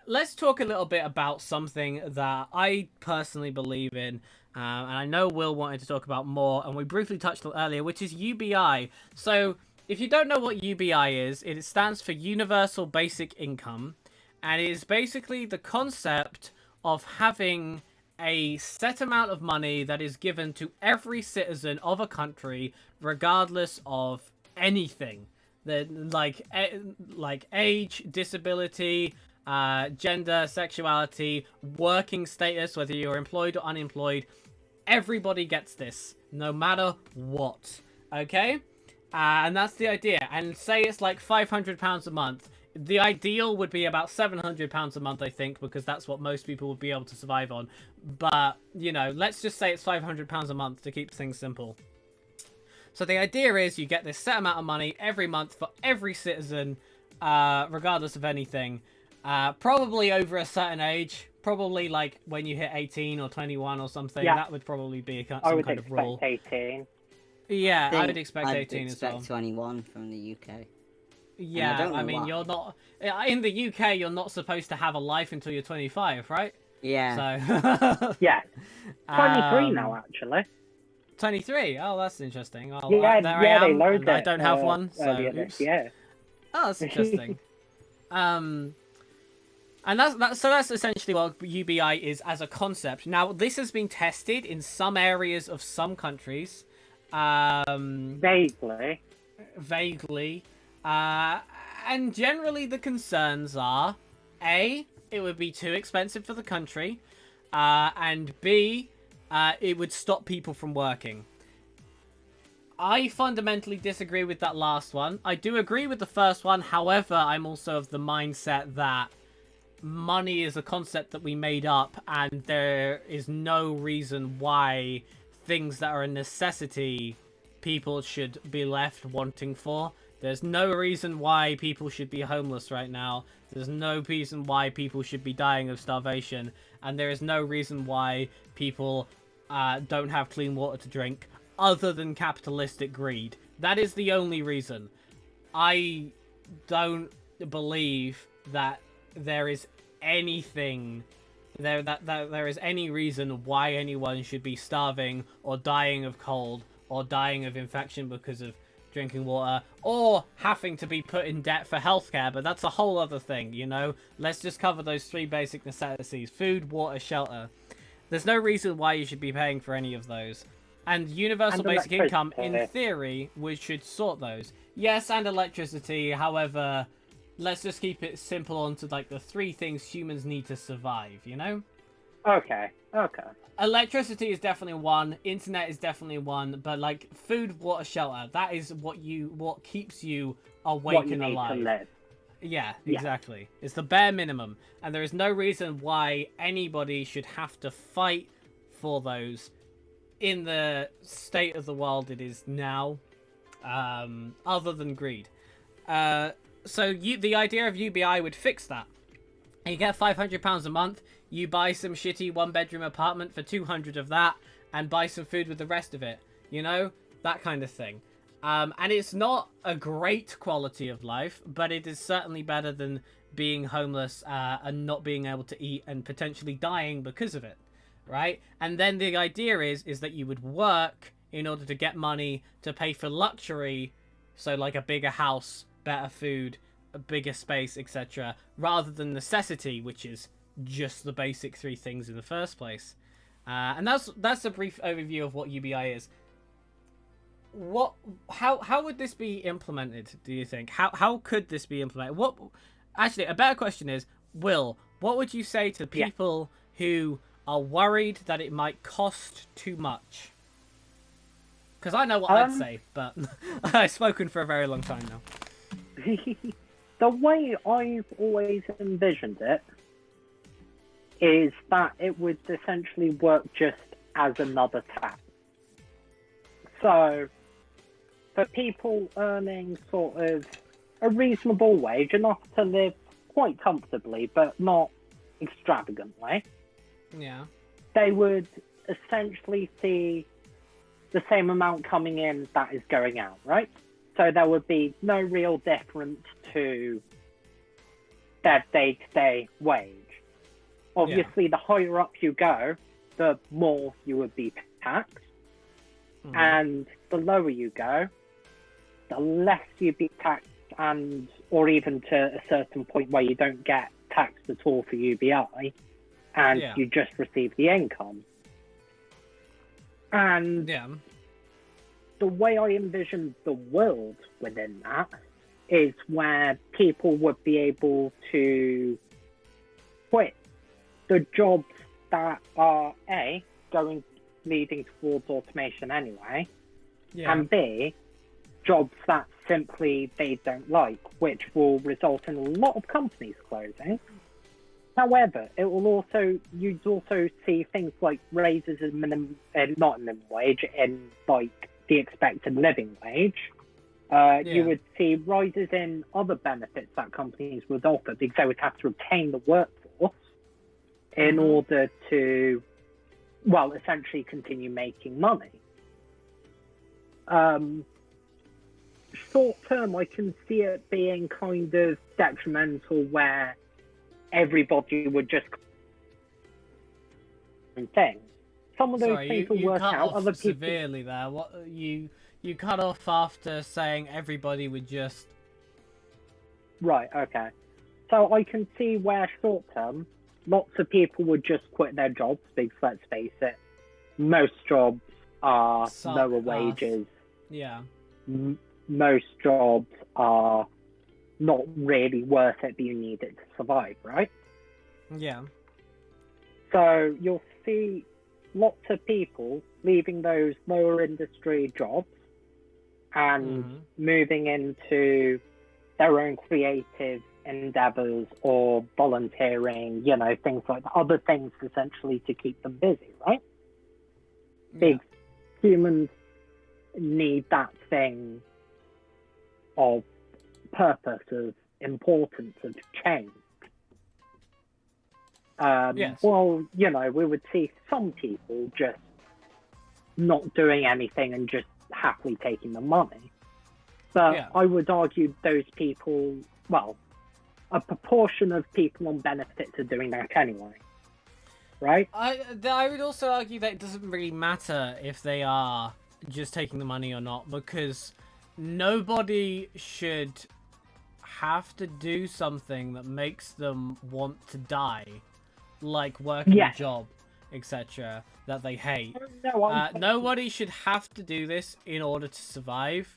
let's talk a little bit about something that I personally believe in, and I know Will wanted to talk about more, and we briefly touched on it earlier, which is UBI. So if you don't know what UBI is, it stands for Universal Basic Income, and it is basically the concept of having a set amount of money that is given to every citizen of a country, regardless of anything. Like age, disability, gender, sexuality, working status, whether you're employed or unemployed, everybody gets this, no matter what. Okay? And that's the idea. And say it's like £500 a month. The ideal would be about £700 a month, I think, because that's what most people would be able to survive on. But, let's just say it's £500 a month to keep things simple. So the idea is you get this set amount of money every month for every citizen, regardless of anything. Probably over a certain age. Probably like when you hit 18 or 21 or something. Yeah. That would probably be some I would kind of rule. expect 18. Yeah, I think would expect 18 as well. 21 from the UK. Yeah, don't know I mean, why. you're not... In the UK, you're not supposed to have a life until you're 25, right? Yeah. So... Yeah. 23 Um, now, actually. 23? Oh, that's interesting. Well, Yeah, there I yeah, they am, loaded and I it, don't have one, so earlier oops. this year. Oh, that's interesting. And that's essentially what UBI is as a concept. Now, this has been tested in some areas of some countries. Vaguely. Vaguely. And generally the concerns are, A, it would be too expensive for the country, and B, it would stop people from working. I fundamentally disagree with that last one. I do agree with the first one. However, I'm also of the mindset that money is a concept that we made up, and there is no reason why things that are a necessity people should be left wanting for. There's no reason why people should be homeless right now. There's no reason why people should be dying of starvation. And there is no reason why people don't have clean water to drink other than capitalistic greed. That is the only reason. I don't believe that there is anything that there is any reason why anyone should be starving or dying of cold or dying of infection because of drinking water, or having to be put in debt for healthcare, but that's a whole other thing, you know? Let's just cover those 3 basic necessities: food, water, shelter. There's no reason why you should be paying for any of those. And universal basic income, in theory, should sort those. Yes, and electricity, however, let's just keep it simple onto, like, the 3 things humans need to survive, you know? Okay. Electricity is definitely one, internet is definitely one, but, like, food, water, shelter, that is what keeps you awake What you and need alive. to live. Yeah, exactly. It's the bare minimum, and there is no reason why anybody should have to fight for those in the state of the world it is now, other than greed. So the idea of UBI would fix that. You get £500 a month, you buy some shitty 1-bedroom apartment for 200 of that, and buy some food with the rest of it. You know? That kind of thing. And it's not a great quality of life, but it is certainly better than being homeless and not being able to eat and potentially dying because of it. Right? And then the idea is that you would work in order to get money to pay for luxury, so like a bigger house, better food, a bigger space, etc., rather than necessity, which is just the basic 3 things in the first place. And that's a brief overview of what UBI is. How would this be implemented, do you think? How could this be implemented? Actually, a better question is, Will, what would you say to people who are worried that it might cost too much? Because I know what I'd say, but I've spoken for a very long time now. The way I've always envisioned it is that it would essentially work just as another tax. So, for people earning sort of a reasonable wage, enough to live quite comfortably, but not extravagantly, Yeah. they would essentially see the same amount coming in that is going out, right? So there would be no real difference to their day-to-day wage. Obviously, the higher up you go, the more you would be taxed. Mm. And the lower you go, the less you'd be taxed, or even to a certain point where you don't get taxed at all for UBI, and you just receive the income. And the way I envision the world within that is where people would be able to quit the jobs that are leading towards automation anyway, and B, jobs that simply they don't like, which will result in a lot of companies closing. However, you'd also see things like raises in not minimum wage, in like the expected living wage. You would see rises in other benefits that companies would offer, because they would have to retain the workforce in order to, well, essentially continue making money. Short term, I can see it being kind of detrimental, where everybody would just things. Some of those things will work out. Other people severely there. What you cut off after saying everybody would just. Right. Okay. So I can see where short term, lots of people would just quit their jobs, because let's face it, most jobs are lower wages. Yeah. Most jobs are not really worth it, but you need it to survive, right? Yeah. So you'll see lots of people leaving those lower industry jobs and Mhm. moving into their own creative endeavors or volunteering, things like that, other things essentially to keep them busy, right? Yeah. Big humans need that thing of purpose, of importance, of change. Yes. Well, we would see some people just not doing anything and just happily taking the money. But Yeah. I would argue those people, well, a proportion of people on benefits are doing that anyway, right? I would also argue that it doesn't really matter if they are just taking the money or not, because nobody should have to do something that makes them want to die, like working Yes. a job, etc., that they hate. No, Nobody should have to do this in order to survive.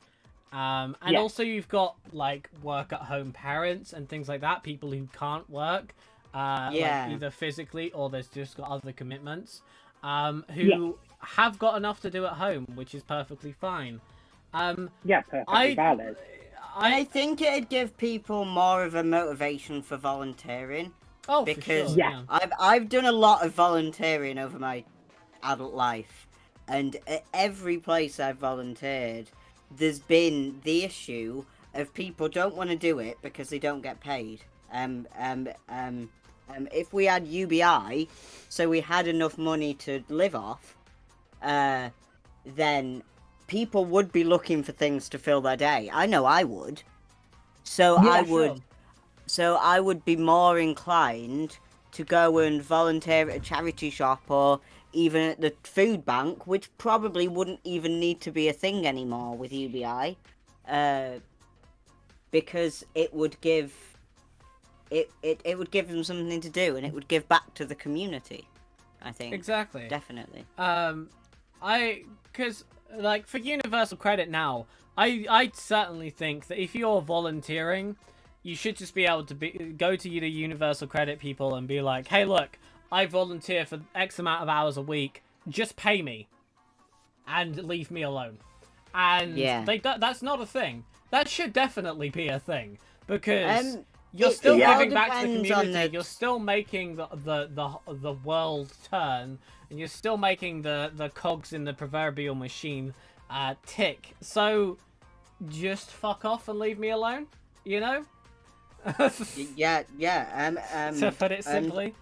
And Yeah. also you've got like work at home parents and things like that, people who can't work, Yeah. like either physically or there's just got other commitments, who Yeah. have got enough to do at home, which is perfectly fine. Yeah, perfectly valid. I think it'd give people more of a motivation for volunteering. Oh, Because for sure, Yeah. I've done a lot of volunteering over my adult life, and at every place I've volunteered, there's been the issue of people don't want to do it because they don't get paid. If we had UBI, so we had enough money to live off, then people would be looking for things to fill their day. I know I would. So Yeah, I would. sure. So I would be more inclined to go and volunteer at a charity shop or even at the food bank, which probably wouldn't even need to be a thing anymore with UBI, because it would give it would give them something to do, and it would give back to the community. I think Exactly. definitely. Because like for universal credit now, I certainly think that if you're volunteering, you should just be able to go to the universal credit people and be like, hey, look, I volunteer for X amount of hours a week, just pay me and leave me alone. And Yeah. that's not a thing. That should definitely be a thing, because you're it- still it all giving back to the depends on community. the- You're still making the world turn, and you're still making the cogs in the proverbial machine tick. So just fuck off and leave me alone, you know? Yeah. To put it simply.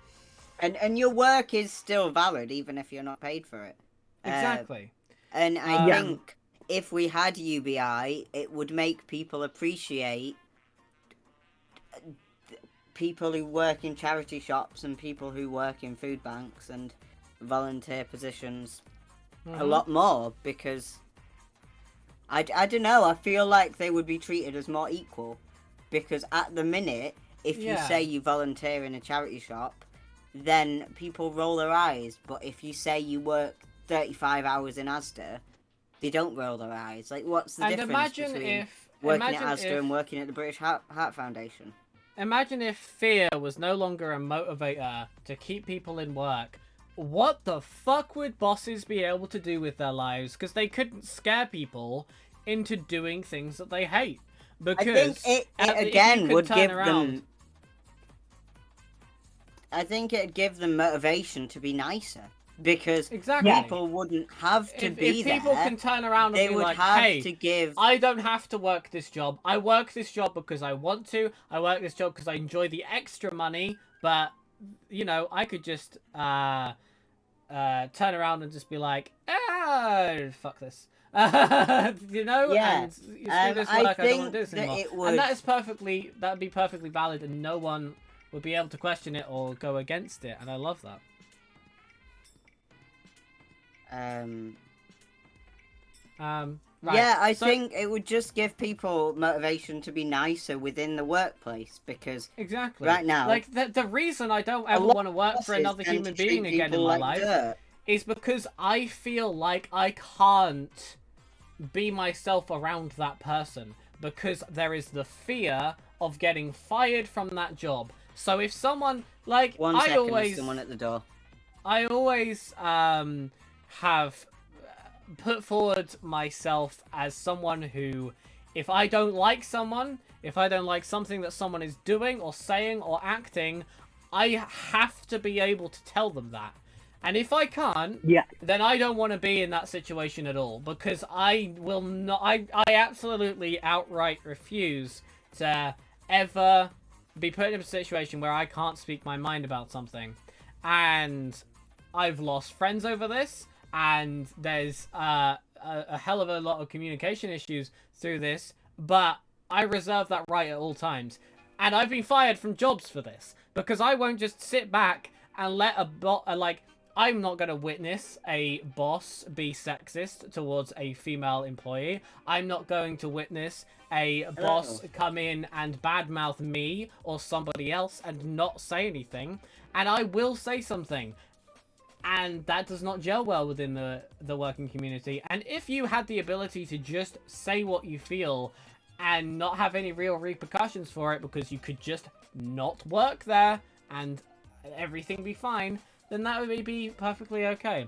And your work is still valid even if you're not paid for it. Exactly. And I Yeah. think if we had UBI, it would make people appreciate people who work in charity shops and people who work in food banks and volunteer positions a lot more, because I don't know, I feel like they would be treated as more equal, because at the minute, if you Yeah. say you volunteer in a charity shop, then people roll their eyes, but if you say you work 35 hours in Asda, they don't roll their eyes. Like, what's the And difference imagine between if working at Asda and working at the British Heart Foundation? Imagine if fear was no longer a motivator to keep people in work. What the fuck would bosses be able to do with their lives? Because they couldn't scare people into doing things that they hate. Because I think if it you again could would turn give around- them. I think it'd give them motivation to be nicer, because Exactly. people wouldn't have to If be people there. can turn around They and be would like, have hey, to give. I don't have to work this job. I work this job because I want to. I work this job because I enjoy the extra money. But, you know, I could just turn around and just be like, fuck this. You know? Yeah. And you see this I work, I don't want think to do this that anymore. it would. And that'd be perfectly valid, and no one would be able to question it or go against it. And I love that. Right. Yeah, I So- think it would just give people motivation to be nicer within the workplace, because Exactly. right now, like the reason I don't a ever lot want to work for bosses another tend human to treat being again in people my like life dirt. is because I feel like I can't be myself around that person, because there is the fear of getting fired from that job. So if someone like One I second, always there's someone at the door. have put forward myself as someone who, if I don't like someone, if I don't like something that someone is doing or saying or acting, I have to be able to tell them that. And if I can't, Yeah. then I don't want to be in that situation at all, because I will not. I absolutely outright refuse to ever be put in a situation where I can't speak my mind about something. And I've lost friends over this, and there's a hell of a lot of communication issues through this, but I reserve that right at all times. And I've been fired from jobs for this, because I won't just sit back and let I'm not going to witness a boss be sexist towards a female employee. I'm not going to witness a boss come in and badmouth me or somebody else and not say anything. And I will say something. And that does not gel well within the working community. And if you had the ability to just say what you feel and not have any real repercussions for it, because you could just not work there and everything be fine, then that would be perfectly okay.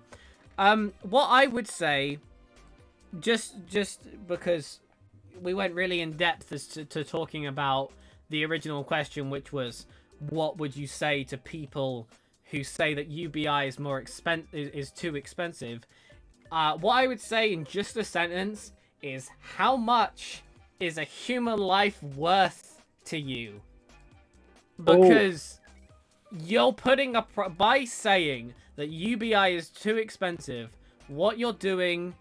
What I would say, just because we went really in depth as to talking about the original question, which was, what would you say to people who say that UBI is too expensive? What I would say in just a sentence is, how much is a human life worth to you? Because you're putting by saying that UBI is too expensive, what you're doing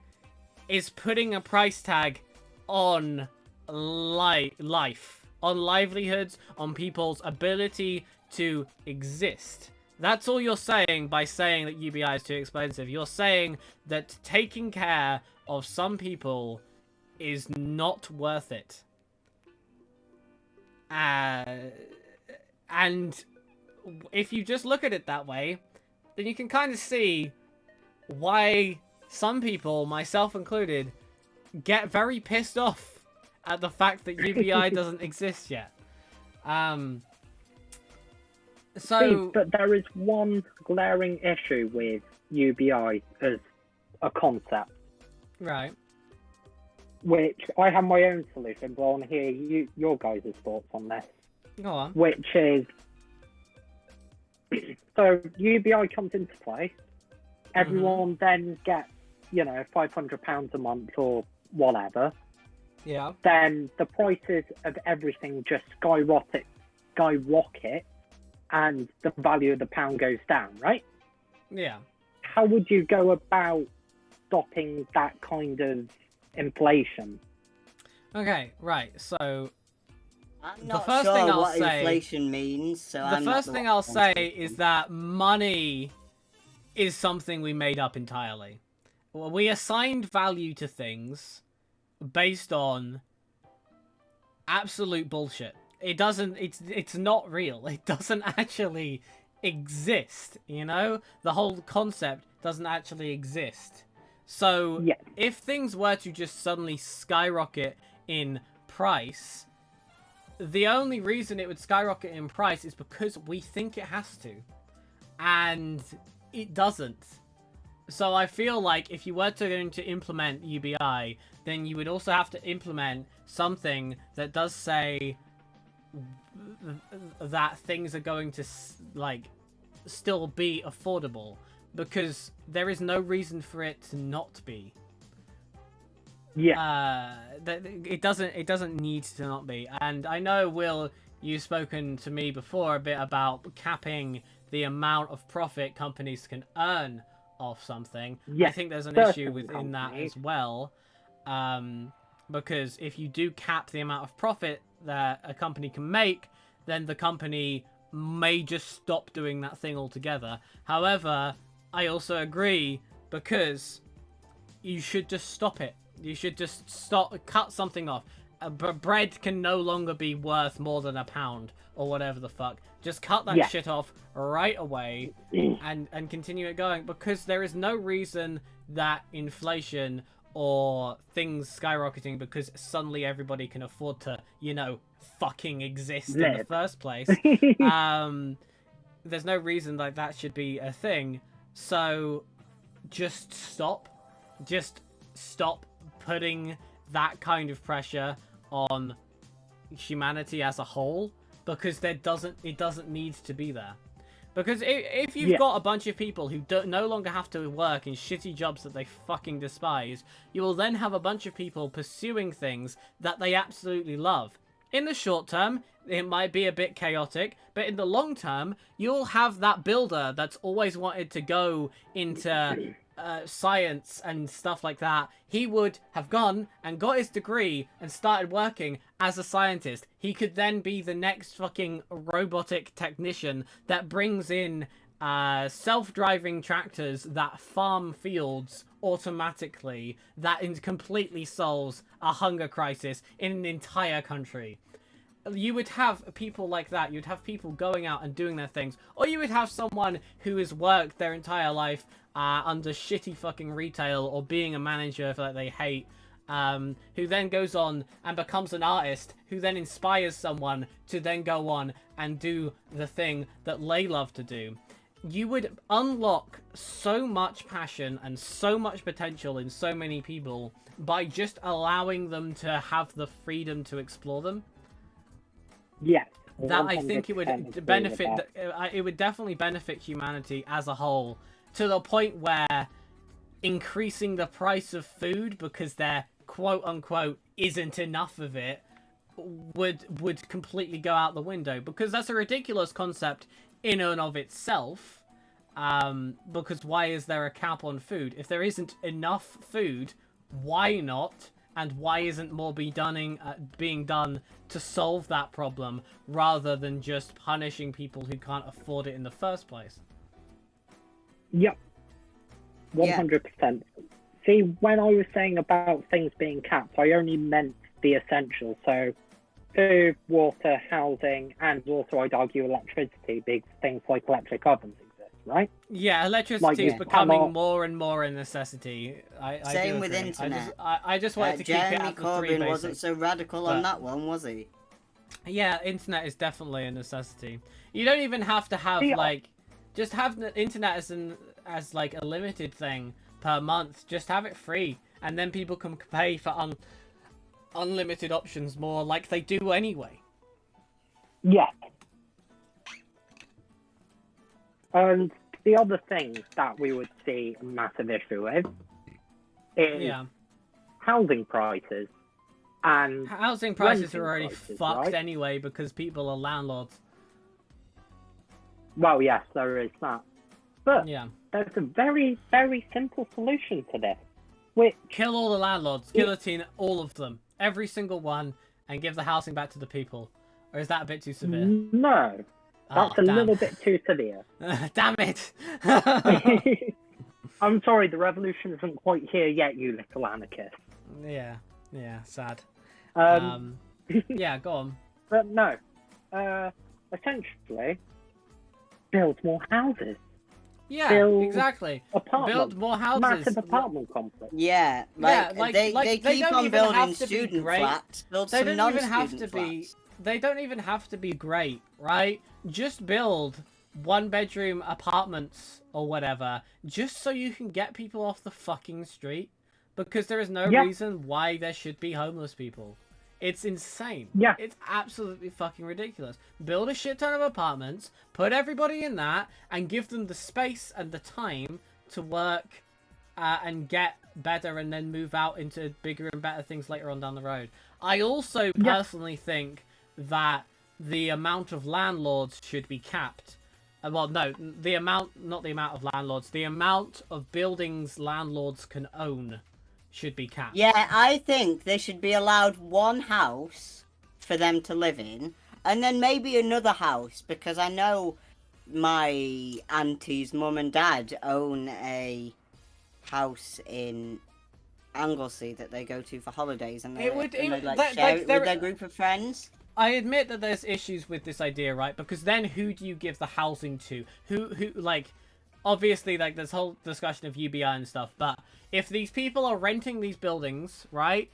is putting a price tag on life, on livelihoods, on people's ability to exist. That's all you're saying by saying that UBI is too expensive. You're saying that taking care of some people is not worth it. And if you just look at it that way, then you can kind of see why some people, myself included, get very pissed off at the fact that UBI doesn't exist yet. Steve, but there is one glaring issue with UBI as a concept. Right. Which I have my own solution, but I want to hear your guys' thoughts on this. Go on. Which is, so UBI comes into play, everyone then gets, £500 a month or whatever. Yeah. Then the prices of everything just skyrocket, and the value of the pound goes down, right? Yeah. How would you go about stopping that kind of inflation? Okay, right. So I'm the not first sure thing I'll what say, inflation means, so I'm the not first thing I'll say is that money is something we made up entirely. Well, we assigned value to things based on absolute bullshit. It doesn't. It's not real. It doesn't actually exist. The whole concept doesn't actually exist. So Yeah. if things were to just suddenly skyrocket in price, the only reason it would skyrocket in price is because we think it has to, and it doesn't. So I feel like if you were going to implement UBI, then you would also have to implement something that does say that things are going to still be affordable, because there is no reason for it to not be. Yeah. It doesn't need to not be. And I know, Will, you've spoken to me before a bit about capping the amount of profit companies can earn off something. Yes, I think there's an certain issue within that companies. as well. Because if you do cap the amount of profit that a company can make, then the company may just stop doing that thing altogether. However, I also agree, because you should just stop it. You should just cut something off. Bread can no longer be worth more than £1 or whatever the fuck. Just cut that shit off right away and continue it going, because there is no reason that inflation or things skyrocketing because suddenly everybody can afford to, fucking exist in the first place. There's no reason that should be a thing. So just stop. just stop putting that kind of pressure on humanity as a whole, because it doesn't need to be there. Because if you've got a bunch of people who no longer have to work in shitty jobs that they fucking despise, you will then have a bunch of people pursuing things that they absolutely love. In the short term, it might be a bit chaotic, but in the long term, you'll have that builder that's always wanted to go into science and stuff like that. He would have gone and got his degree and started working as a scientist. He could then be the next fucking robotic technician that brings in self-driving tractors that farm fields automatically, that completely solves a hunger crisis in an entire country. You would have people like that. You'd have people going out and doing their things. Or you would have someone who has worked their entire life under shitty fucking retail or being a manager that they hate, who then goes on and becomes an artist, who then inspires someone to then go on and do the thing that they love to do. You would unlock so much passion and so much potential in so many people by just allowing them to have the freedom to explore them. Yes. That I think it 100% would agree benefit. with that. It would definitely benefit humanity as a whole, to the point where increasing the price of food because there quote unquote isn't enough of it would completely go out the window, because that's a ridiculous concept in and of itself. Because why is there a cap on food? If there isn't enough food, why not? And why isn't more being done to solve that problem, rather than just punishing people who can't afford it in the first place? Yep. 100%. See, when I was saying about things being capped, I only meant the essentials. So food, water, housing, and also I'd argue electricity, big things like electric ovens exist, right? Yeah, electricity is becoming more and more a necessity. Same do with agree. internet. I just wanted to keep it Jeremy at the three Corbyn basics. wasn't so radical on that one, was he? Yeah, internet is definitely a necessity. You don't even have to have just have the internet as like a limited thing per month. Just have it free, and then people can pay for unlimited options more, like they do anyway. Yeah. And the other thing that we would see a massive issue with is housing prices. And housing prices are already prices, fucked right? anyway, because people are landlords. Well, yes, there is that. But Yeah. there's a very, very simple solution to this. Which, Kill all the landlords. Guillotine all of them. Every single one. And give the housing back to the people. Or is that a bit too severe? no, that's a little bit too severe. Damn it! I'm sorry, the revolution isn't quite here yet, you little anarchist. Yeah, sad. Um, Yeah, go on. But no, essentially, build more houses. Yeah, build exactly. Apartments. Build more houses. Massive apartment complex. Yeah, they they keep don't on even have building to be student great. flats. Build They some don't even non-student have to be. flats. They don't even have to be great, right? Just build one-bedroom apartments or whatever, just so you can get people off the fucking street. Because there is no reason why there should be homeless people. It's insane. Yeah. It's absolutely fucking ridiculous. Build a shit ton of apartments, put everybody in that, and give them the space and the time to work and get better, and then move out into bigger and better things later on down the road. I also personally think that the amount of landlords should be capped. Well, no, not the amount of landlords, the amount of buildings landlords can own should be capped. Yeah, I think they should be allowed one house for them to live in, and then maybe another house, because I know my auntie's mum and dad own a house in Anglesey that they go to for holidays, and they share it with their group of friends. I admit that there's issues with this idea, right? Because then who do you give the housing to? Who like, obviously, like, this whole discussion of UBI and stuff, but if these people are renting these buildings, right,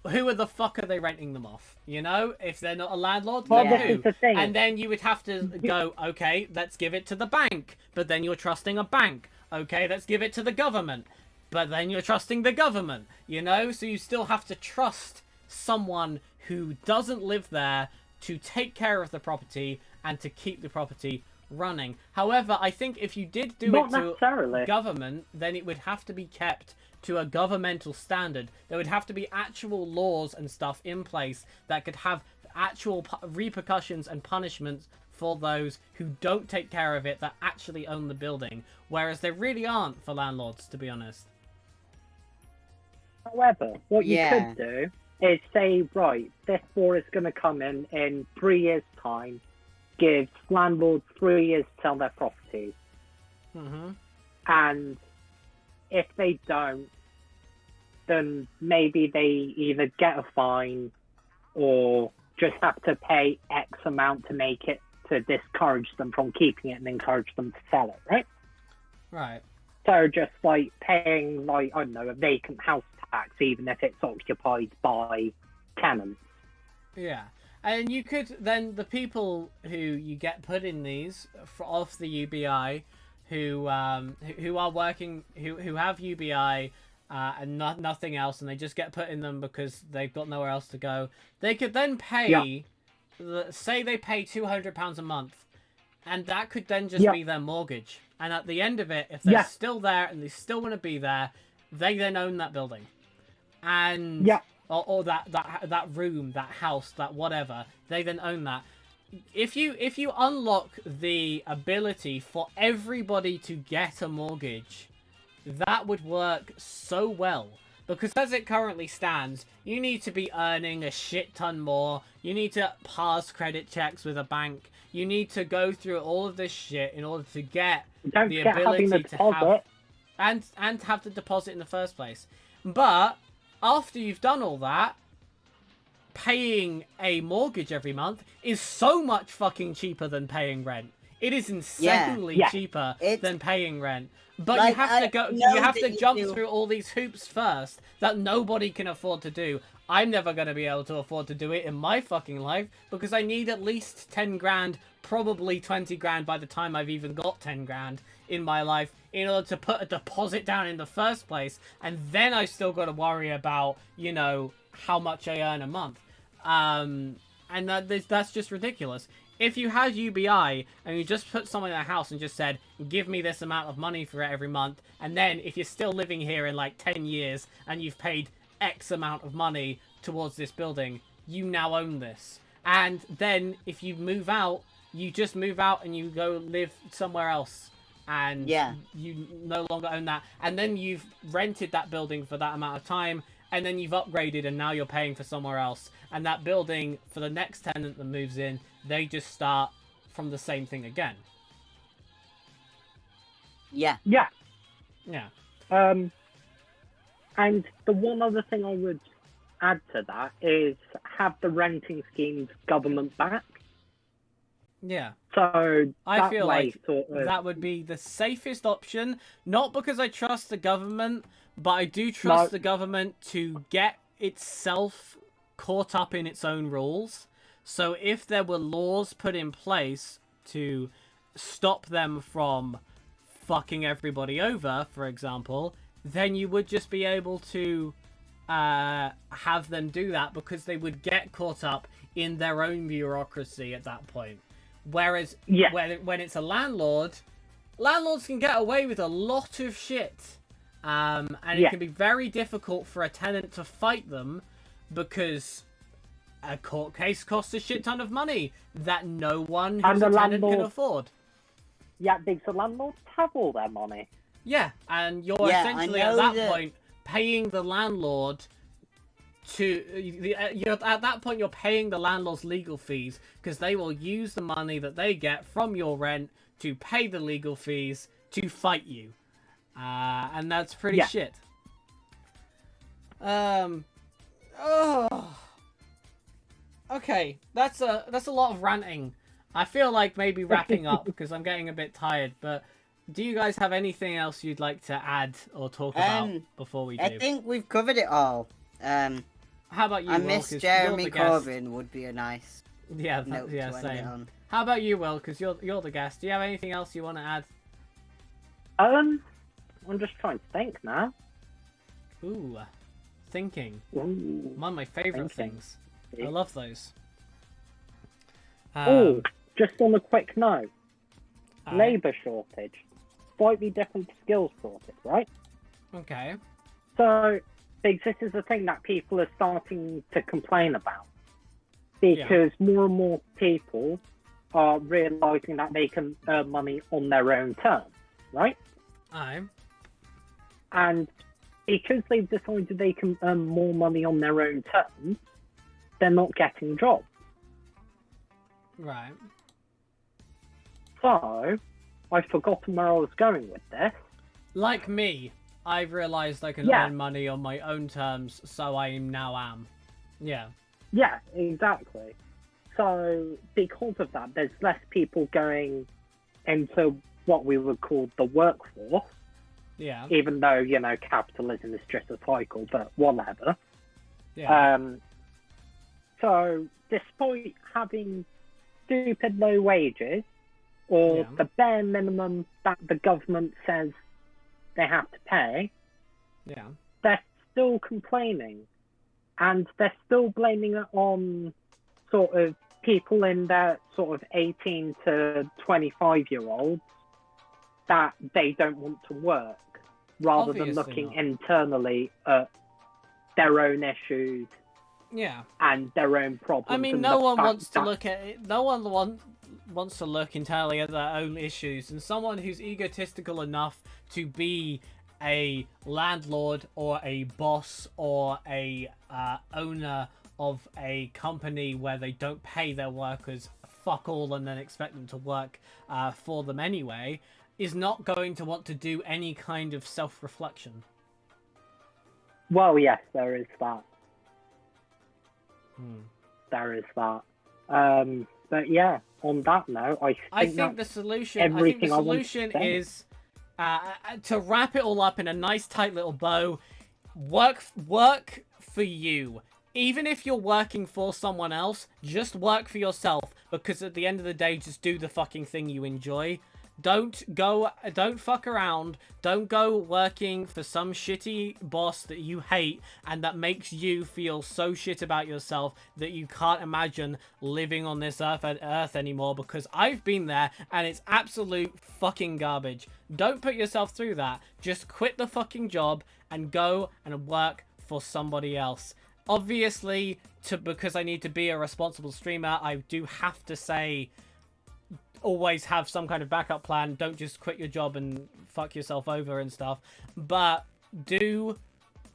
who the fuck are they renting them off? You know? If they're not a landlord, Well, then this who? is the thing. And then you would have to go, okay, let's give it to the bank. But then you're trusting a bank. Okay, let's give it to the government. but then you're trusting the government, you know? So you still have to trust someone who doesn't live there to take care of the property and to keep the property running. However, I think if you did do Not it to necessarily. government, then it would have to be kept to a governmental standard. There would have to be actual laws and stuff in place that could have actual repercussions and punishments for those who don't take care of it, that actually own the building. Whereas there really aren't for landlords, to be honest. However, what you Yeah. could do is say, right, this law is going to come in 3 years' time, gives landlords 3 years to sell their properties. Mm-hmm. And if they don't, then maybe they either get a fine or just have to pay X amount to make it, to discourage them from keeping it and encourage them to sell it, right? Right. So just like paying, like, I don't know, a vacant house tax, even if it's occupied by tenants. Yeah. And you could then, the people who you get put in these off the UBI, who are working, who have UBI and nothing else, and they just get put in them because they've got nowhere else to go. They could then pay, say they pay £200 a month, and that could then just be their mortgage. And at the end of it, if they're still there and they still want to be there, they then own that building, and or that room, that house, that whatever, they then own that. If you unlock the ability for everybody to get a mortgage, that would work so well. Because as it currently stands, you need to be earning a shit ton more. You need to pass credit checks with a bank. You need to go through all of this shit in order to get the ability to have and have the deposit in the first place. But after you've done all that, paying a mortgage every month is so much fucking cheaper than paying rent. It is insanely cheaper than paying rent. But like, you have to jump through all these hoops first that nobody can afford to do. I'm never going to be able to afford to do it in my fucking life because I need at least 10 grand, probably 20 grand by the time I've even got 10 grand in my life in order to put a deposit down in the first place. And then I still got to worry about, you know, how much I earn a month. And that's just ridiculous. If you had UBI and you just put someone in a house and just said, give me this amount of money for it every month, and then if you're still living here in like 10 years and you've paid X amount of money towards this building, you now own this. And then if you move out, you just move out and you go live somewhere else. And you no longer own that. And then you've rented that building for that amount of time, and then you've upgraded and now you're paying for somewhere else. And that building, for the next tenant that moves in, they just start from the same thing again. Yeah. And the one other thing I would add to that is have the renting schemes government back. Yeah. So I feel like sort of... that would be the safest option, not because I trust the government, but I do trust the government to get itself caught up in its own rules. So if there were laws put in place to stop them from fucking everybody over, for example, then you would just be able to have them do that because they would get caught up in their own bureaucracy at that point. Whereas when it's a landlord, landlords can get away with a lot of shit. And it can be very difficult for a tenant to fight them because a court case costs a shit ton of money that no one who's a tenant can afford. Yeah, because the landlords have all their money. Yeah, and you're essentially at that point paying the landlord at that point you're paying the landlord's legal fees because they will use the money that they get from your rent to pay the legal fees to fight you. And that's pretty shit. Okay, that's a lot of ranting. I feel like maybe wrapping up because I'm getting a bit tired, but do you guys have anything else you'd like to add or talk about before we do? I think we've covered it all. How about you, I Will? miss Jeremy Corbyn would be a nice note to end it on. How about you, Will? Because you're the guest. Do you have anything else you want to add? I'm just trying to think now. Ooh, thinking. Ooh. One of my favourite Thinking. things. See? I love those. Oh, just on a quick note, alright, labour shortage, slightly different to skills shortage, right? okay. So, because this is the thing that people are starting to complain about, because more and more people are realising that they can earn money on their own terms, right? Aye. And because they've decided they can earn more money on their own terms, they're not getting jobs. Right. So, I've forgotten where I was going with this. Like me, I've realised I can Yeah. earn money on my own terms, so I now am. Yeah. Yeah, exactly. So, because of that, there's less people going into what we would call the workforce, Yeah. even though, you know, capitalism is just a cycle, but whatever. Yeah. So, despite having stupid low wages, or Yeah. the bare minimum that the government says they have to pay, Yeah. they're still complaining. And they're still blaming it on sort of people in their sort of 18 to 25-year-olds that they don't want to work, rather than Obviously looking not. internally at their own issues Yeah. and their own problems. I mean, and no the one fact wants to that- look at it. No one wants to look entirely at their own issues, and someone who's egotistical enough to be a landlord or a boss or a owner of a company where they don't pay their workers fuck all and then expect them to work for them anyway, is not going to want to do any kind of self-reflection. Well, yes, there is that. Hmm. There is that. But yeah, on that note, I think the everything I wanted to solution say. is to wrap it all up in a nice tight little bow. Work for you. Even if you're working for someone else, just work for yourself, because at the end of the day, just do the fucking thing you enjoy. Don't fuck around. Don't go working for some shitty boss that you hate and that makes you feel so shit about yourself that you can't imagine living on this earth anymore, because I've been there and it's absolute fucking garbage. Don't put yourself through that. Just quit the fucking job and go and work for somebody else. Obviously, because I need to be a responsible streamer, I do have to say, always have some kind of backup plan. Don't just quit your job and fuck yourself over and stuff. But do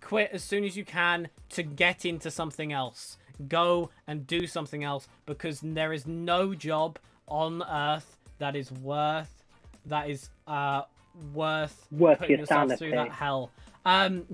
quit as soon as you can to get into something else. Go and do something else, because there is no job on Earth that is worth putting your yourself through sanity. that hell.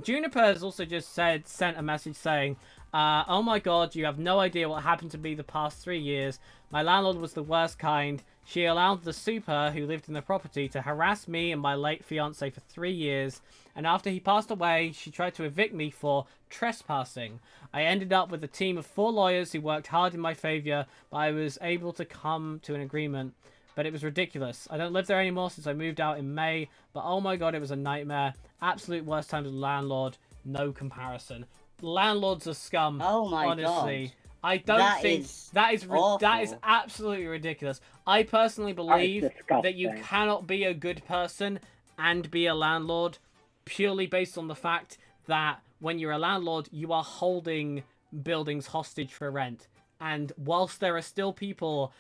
Juniper has also just sent a message saying, oh my god, you have no idea what happened to me the past 3 years. My landlord was the worst kind. She allowed the super who lived in the property to harass me and my late fiance for 3 years, and after he passed away, she tried to evict me for trespassing. I ended up with a team of 4 lawyers who worked hard in my favour, but I was able to come to an agreement. But it was ridiculous. I don't live there anymore since I moved out in May, but oh my god, it was a nightmare. Absolute worst time as a landlord. No comparison. Landlords are scum. Oh my honestly. god. I don't That think is that is awful. absolutely ridiculous. I personally believe that you disgusting. cannot be a good person and be a landlord purely based on the fact that when you're a landlord, you are holding buildings hostage for rent. And whilst there are still people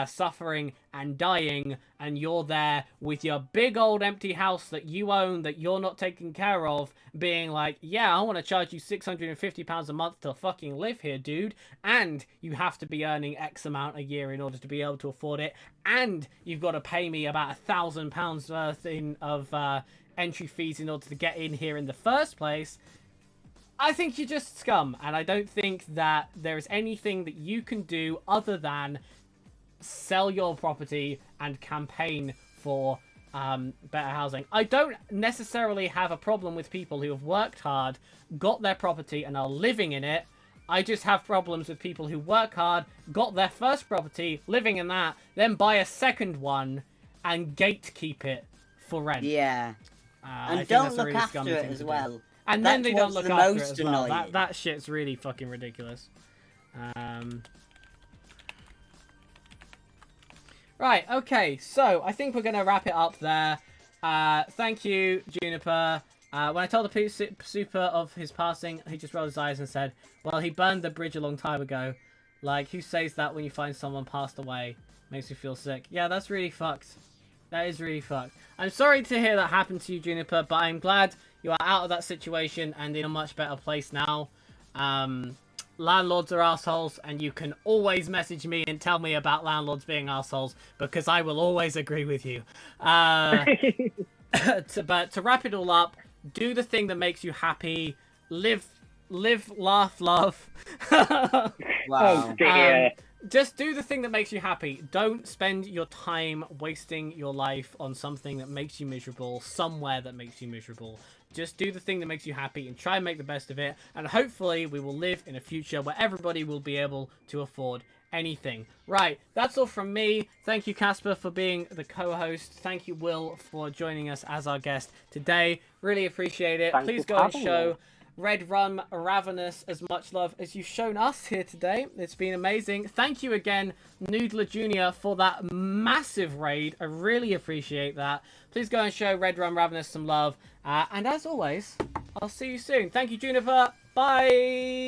suffering and dying, and you're there with your big old empty house that you own that you're not taking care of, being like, yeah, I want to charge you £650 a month to fucking live here, dude, and you have to be earning X amount a year in order to be able to afford it, and you've got to pay me about £1,000 worth of entry fees in order to get in here in the first place. I think you're just scum, and I don't think that there is anything that you can do other than sell your property and campaign for better housing. I don't necessarily have a problem with people who have worked hard, got their property, and are living in it. I just have problems with people who work hard, got their first property, living in that, then buy a second one, and gatekeep it for rent. Yeah. I And think don't that's a look really after scummy it thing as to do. well. And then That's they don't what's look the after it most as well. annoying. That shit's really fucking ridiculous. Right, okay, so I think we're going to wrap it up there. Thank you, Juniper. When I told the super of his passing, he just rolled his eyes and said, well, he burned the bridge a long time ago. Like, who says that when you find someone passed away? Makes me feel sick. Yeah, that's really fucked. That is really fucked. I'm sorry to hear that happened to you, Juniper, but I'm glad you are out of that situation and in a much better place now. Landlords are assholes, and you can always message me and tell me about landlords being assholes, because I will always agree with you. But to wrap it all up, do the thing that makes you happy. Live, laugh, love. Oh Wow. dear. Just do the thing that makes you happy. Don't spend your time wasting your life on something that makes you miserable, somewhere that makes you miserable. Just do the thing that makes you happy and try and make the best of it. And hopefully we will live in a future where everybody will be able to afford anything. Right, that's all from me. Thank you, Casper, for being the co-host. Thank you, Will, for joining us as our guest today. Really appreciate it. Thank you Please for go and having show me. Red Rum Ravenous as much love as you've shown us here today. It's been amazing. Thank you again, Noodler Jr., for that massive raid. I really appreciate that. Please go and show Red Rum Ravenous some love. And as always, I'll see you soon. Thank you, Juniper. Bye!